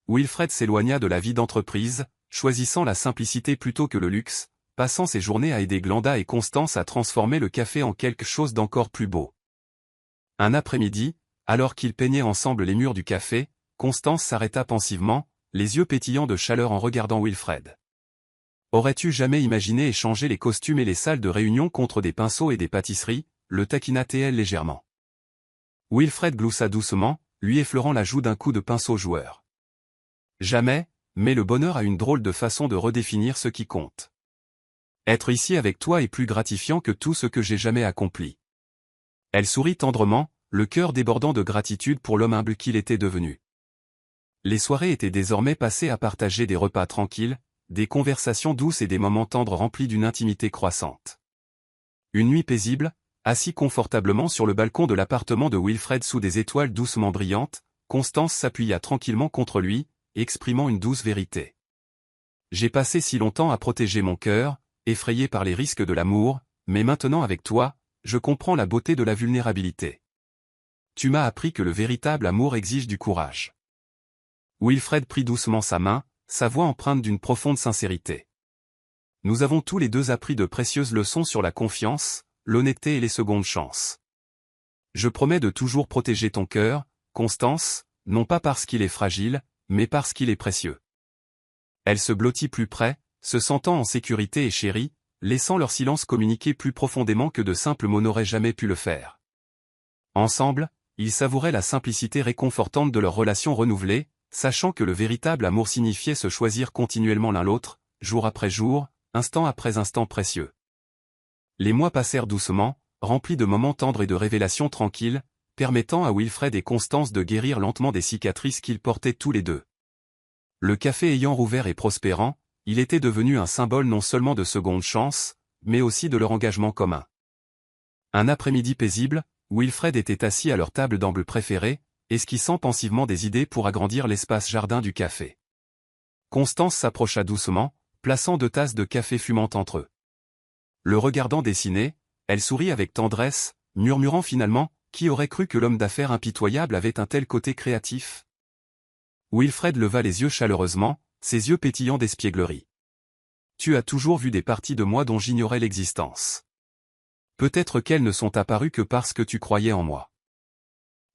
Wilfred s'éloigna de la vie d'entreprise, choisissant la simplicité plutôt que le luxe, passant ses journées à aider Glenda et Constance à transformer le café en quelque chose d'encore plus beau. Un après-midi, alors qu'ils peignaient ensemble les murs du café, Constance s'arrêta pensivement, les yeux pétillants de chaleur en regardant Wilfred. « Aurais-tu jamais imaginé échanger les costumes et les salles de réunion contre des pinceaux et des pâtisseries ?» le taquina-t-elle légèrement. Wilfred gloussa doucement, lui effleurant la joue d'un coup de pinceau joueur. « Jamais, mais le bonheur a une drôle de façon de redéfinir ce qui compte. Être ici avec toi est plus gratifiant que tout ce que j'ai jamais accompli. » Elle sourit tendrement, le cœur débordant de gratitude pour l'homme humble qu'il était devenu. Les soirées étaient désormais passées à partager des repas tranquilles, des conversations douces et des moments tendres remplis d'une intimité croissante. Une nuit paisible, assis confortablement sur le balcon de l'appartement de Wilfred sous des étoiles doucement brillantes, Constance s'appuya tranquillement contre lui, exprimant une douce vérité. « J'ai passé si longtemps à protéger mon cœur, effrayé par les risques de l'amour, mais maintenant avec toi, je comprends la beauté de la vulnérabilité. Tu m'as appris que le véritable amour exige du courage. » Wilfred prit doucement sa main, sa voix empreinte d'une profonde sincérité. « Nous avons tous les deux appris de précieuses leçons sur la confiance, l'honnêteté et les secondes chances. Je promets de toujours protéger ton cœur, Constance, non pas parce qu'il est fragile, mais parce qu'il est précieux. » Elle se blottit plus près, se sentant en sécurité et chérie, laissant leur silence communiquer plus profondément que de simples mots n'auraient jamais pu le faire. Ensemble, ils savouraient la simplicité réconfortante de leur relation renouvelée, sachant que le véritable amour signifiait se choisir continuellement l'un l'autre, jour après jour, instant après instant précieux. Les mois passèrent doucement, remplis de moments tendres et de révélations tranquilles, permettant à Wilfred et Constance de guérir lentement des cicatrices qu'ils portaient tous les deux. Le café ayant rouvert et prospérant, il était devenu un symbole non seulement de seconde chance, mais aussi de leur engagement commun. Un après-midi paisible, Wilfred était assis à leur table d'angle préférée, esquissant pensivement des idées pour agrandir l'espace jardin du café. Constance s'approcha doucement, plaçant 2 tasses de café fumant entre eux. Le regardant dessiner, elle sourit avec tendresse, murmurant finalement, qui aurait cru que l'homme d'affaires impitoyable avait un tel côté créatif? Wilfred leva les yeux chaleureusement, ses yeux pétillants d'espièglerie. « Tu as toujours vu des parties de moi dont j'ignorais l'existence. Peut-être qu'elles ne sont apparues que parce que tu croyais en moi. »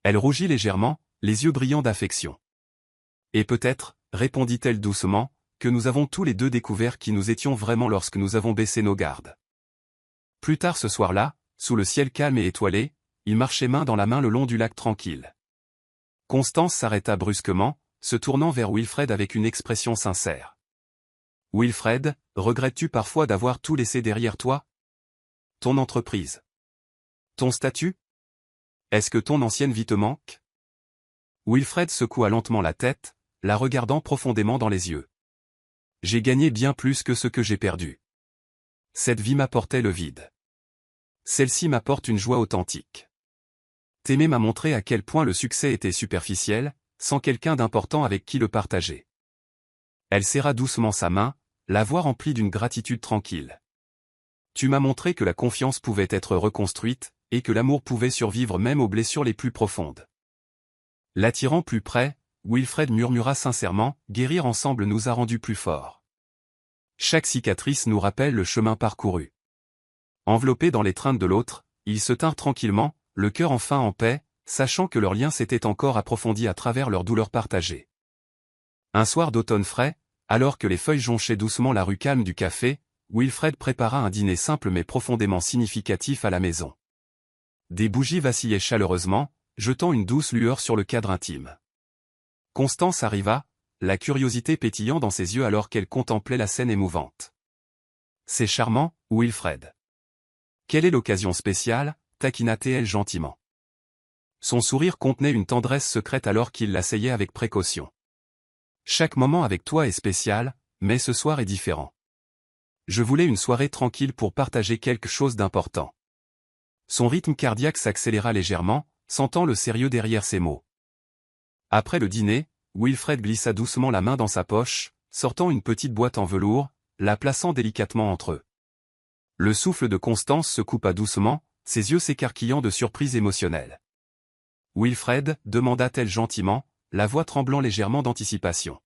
Elle rougit légèrement, les yeux brillants d'affection. « Et peut-être, répondit-elle doucement, que nous avons tous les deux découvert qui nous étions vraiment lorsque nous avons baissé nos gardes. » Plus tard ce soir-là, sous le ciel calme et étoilé, ils marchaient main dans la main le long du lac tranquille. Constance s'arrêta brusquement, se tournant vers Wilfred avec une expression sincère. « Wilfred, regrettes-tu parfois d'avoir tout laissé derrière toi? Ton entreprise? Ton statut? Est-ce que ton ancienne vie te manque? Wilfred secoua lentement la tête, la regardant profondément dans les yeux. J'ai gagné bien plus que ce que j'ai perdu. Cette vie m'apportait le vide. Celle-ci m'apporte une joie authentique. T'aimer m'a montré à quel point le succès était superficiel, sans quelqu'un d'important avec qui le partager. Elle serra doucement sa main, la voix remplie d'une gratitude tranquille. Tu m'as montré que la confiance pouvait être reconstruite, et que l'amour pouvait survivre même aux blessures les plus profondes. L'attirant plus près, Wilfred murmura sincèrement, guérir ensemble nous a rendus plus forts. Chaque cicatrice nous rappelle le chemin parcouru. Enveloppés dans l'étreinte de l'autre, ils se tinrent tranquillement, le cœur enfin en paix, sachant que leur lien s'était encore approfondi à travers leur douleur partagée. Un soir d'automne frais, alors que les feuilles jonchaient doucement la rue calme du café, Wilfred prépara un dîner simple mais profondément significatif à la maison. Des bougies vacillaient chaleureusement, jetant une douce lueur sur le cadre intime. Constance arriva, la curiosité pétillant dans ses yeux alors qu'elle contemplait la scène émouvante. C'est charmant, Wilfred. Quelle est l'occasion spéciale, taquina-t-elle gentiment. Son sourire contenait une tendresse secrète alors qu'il l'asseyait avec précaution. Chaque moment avec toi est spécial, mais ce soir est différent. Je voulais une soirée tranquille pour partager quelque chose d'important. Son rythme cardiaque s'accéléra légèrement, sentant le sérieux derrière ses mots. Après le dîner, Wilfred glissa doucement la main dans sa poche, sortant une petite boîte en velours, la plaçant délicatement entre eux. Le souffle de Constance se coupa doucement, ses yeux s'écarquillant de surprise émotionnelle. Wilfred, demanda-t-elle gentiment, la voix tremblant légèrement d'anticipation.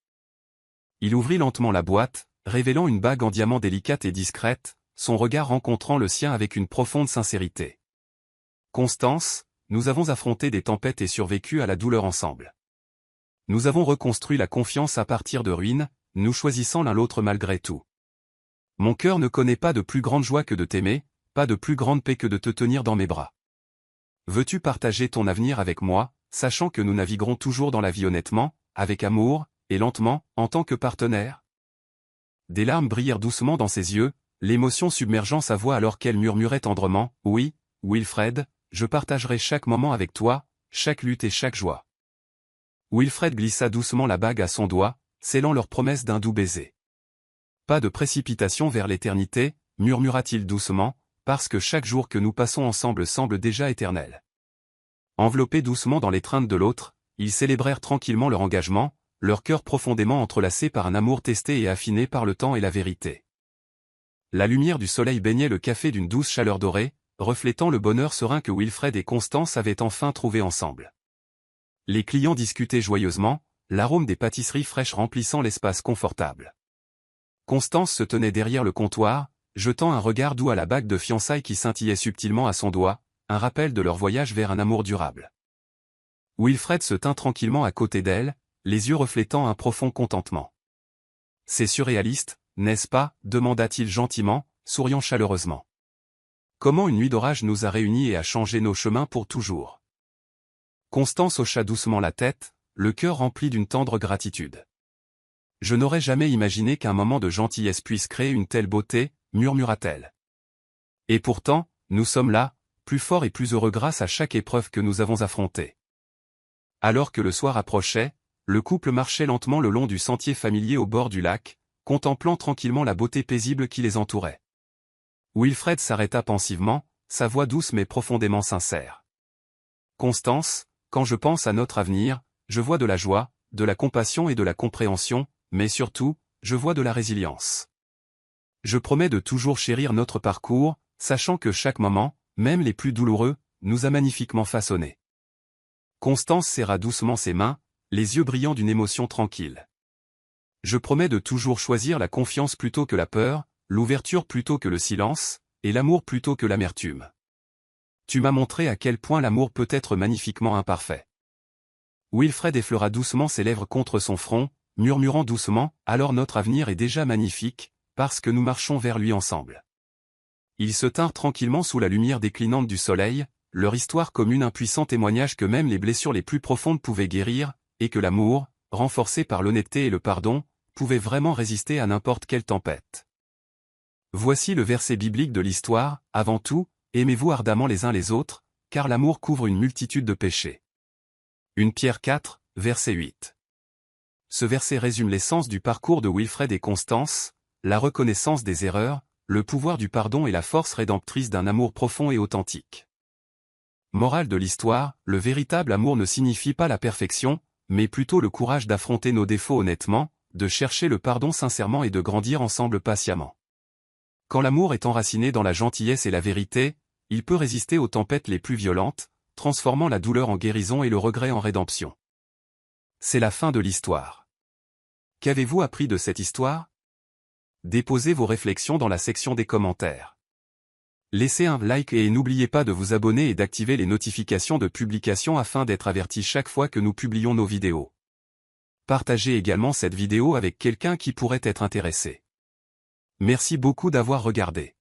Il ouvrit lentement la boîte, révélant une bague en diamant délicate et discrète, son regard rencontrant le sien avec une profonde sincérité. Constance, nous avons affronté des tempêtes et survécu à la douleur ensemble. Nous avons reconstruit la confiance à partir de ruines, nous choisissant l'un l'autre malgré tout. Mon cœur ne connaît pas de plus grande joie que de t'aimer, pas de plus grande paix que de te tenir dans mes bras. Veux-tu partager ton avenir avec moi, sachant que nous naviguerons toujours dans la vie honnêtement, avec amour, et lentement, en tant que partenaires? Des larmes brillèrent doucement dans ses yeux, l'émotion submergeant sa voix alors qu'elle murmurait tendrement, « Oui, Wilfred, je partagerai chaque moment avec toi, chaque lutte et chaque joie. » Wilfred glissa doucement la bague à son doigt, scellant leur promesse d'un doux baiser. Pas de précipitation vers l'éternité, murmura-t-il doucement, parce que chaque jour que nous passons ensemble semble déjà éternel. Enveloppés doucement dans l'étreinte de l'autre, ils célébrèrent tranquillement leur engagement, leur cœur profondément entrelacé par un amour testé et affiné par le temps et la vérité. La lumière du soleil baignait le café d'une douce chaleur dorée, reflétant le bonheur serein que Wilfred et Constance avaient enfin trouvé ensemble. Les clients discutaient joyeusement, l'arôme des pâtisseries fraîches remplissant l'espace confortable. Constance se tenait derrière le comptoir, jetant un regard doux à la bague de fiançailles qui scintillait subtilement à son doigt, un rappel de leur voyage vers un amour durable. Wilfred se tint tranquillement à côté d'elle, les yeux reflétant un profond contentement. « C'est surréaliste, n'est-ce pas ?» demanda-t-il gentiment, souriant chaleureusement. « Comment une nuit d'orage nous a réunis et a changé nos chemins pour toujours ?» Constance hocha doucement la tête, le cœur rempli d'une tendre gratitude. « Je n'aurais jamais imaginé qu'un moment de gentillesse puisse créer une telle beauté, » murmura-t-elle. « Et pourtant, nous sommes là, plus forts et plus heureux grâce à chaque épreuve que nous avons affrontée. » Alors que le soir approchait, le couple marchait lentement le long du sentier familier au bord du lac, contemplant tranquillement la beauté paisible qui les entourait. Wilfred s'arrêta pensivement, sa voix douce mais profondément sincère. « Constance, quand je pense à notre avenir, je vois de la joie, de la compassion et de la compréhension, mais surtout, je vois de la résilience. Je promets de toujours chérir notre parcours, sachant que chaque moment, même les plus douloureux, nous a magnifiquement façonnés. » Constance serra doucement ses mains, les yeux brillants d'une émotion tranquille. « Je promets de toujours choisir la confiance plutôt que la peur, l'ouverture plutôt que le silence, et l'amour plutôt que l'amertume. Tu m'as montré à quel point l'amour peut être magnifiquement imparfait. » Wilfred effleura doucement ses lèvres contre son front, murmurant doucement, « Alors notre avenir est déjà magnifique, parce que nous marchons vers lui ensemble. » Ils se tinrent tranquillement sous la lumière déclinante du soleil, leur histoire commune un puissant témoignage que même les blessures les plus profondes pouvaient guérir, et que l'amour, renforcé par l'honnêteté et le pardon, pouvait vraiment résister à n'importe quelle tempête. Voici le verset biblique de l'histoire, avant tout, aimez-vous ardemment les uns les autres, car l'amour couvre une multitude de péchés. 1 Pierre 4, verset 8. Ce verset résume l'essence du parcours de Wilfred et Constance, la reconnaissance des erreurs, le pouvoir du pardon et la force rédemptrice d'un amour profond et authentique. Morale de l'histoire, le véritable amour ne signifie pas la perfection, mais plutôt le courage d'affronter nos défauts honnêtement, de chercher le pardon sincèrement et de grandir ensemble patiemment. Quand l'amour est enraciné dans la gentillesse et la vérité, il peut résister aux tempêtes les plus violentes, transformant la douleur en guérison et le regret en rédemption. C'est la fin de l'histoire. Qu'avez-vous appris de cette histoire? Déposez vos réflexions dans la section des commentaires. Laissez un like et n'oubliez pas de vous abonner et d'activer les notifications de publication afin d'être averti chaque fois que nous publions nos vidéos. Partagez également cette vidéo avec quelqu'un qui pourrait être intéressé. Merci beaucoup d'avoir regardé.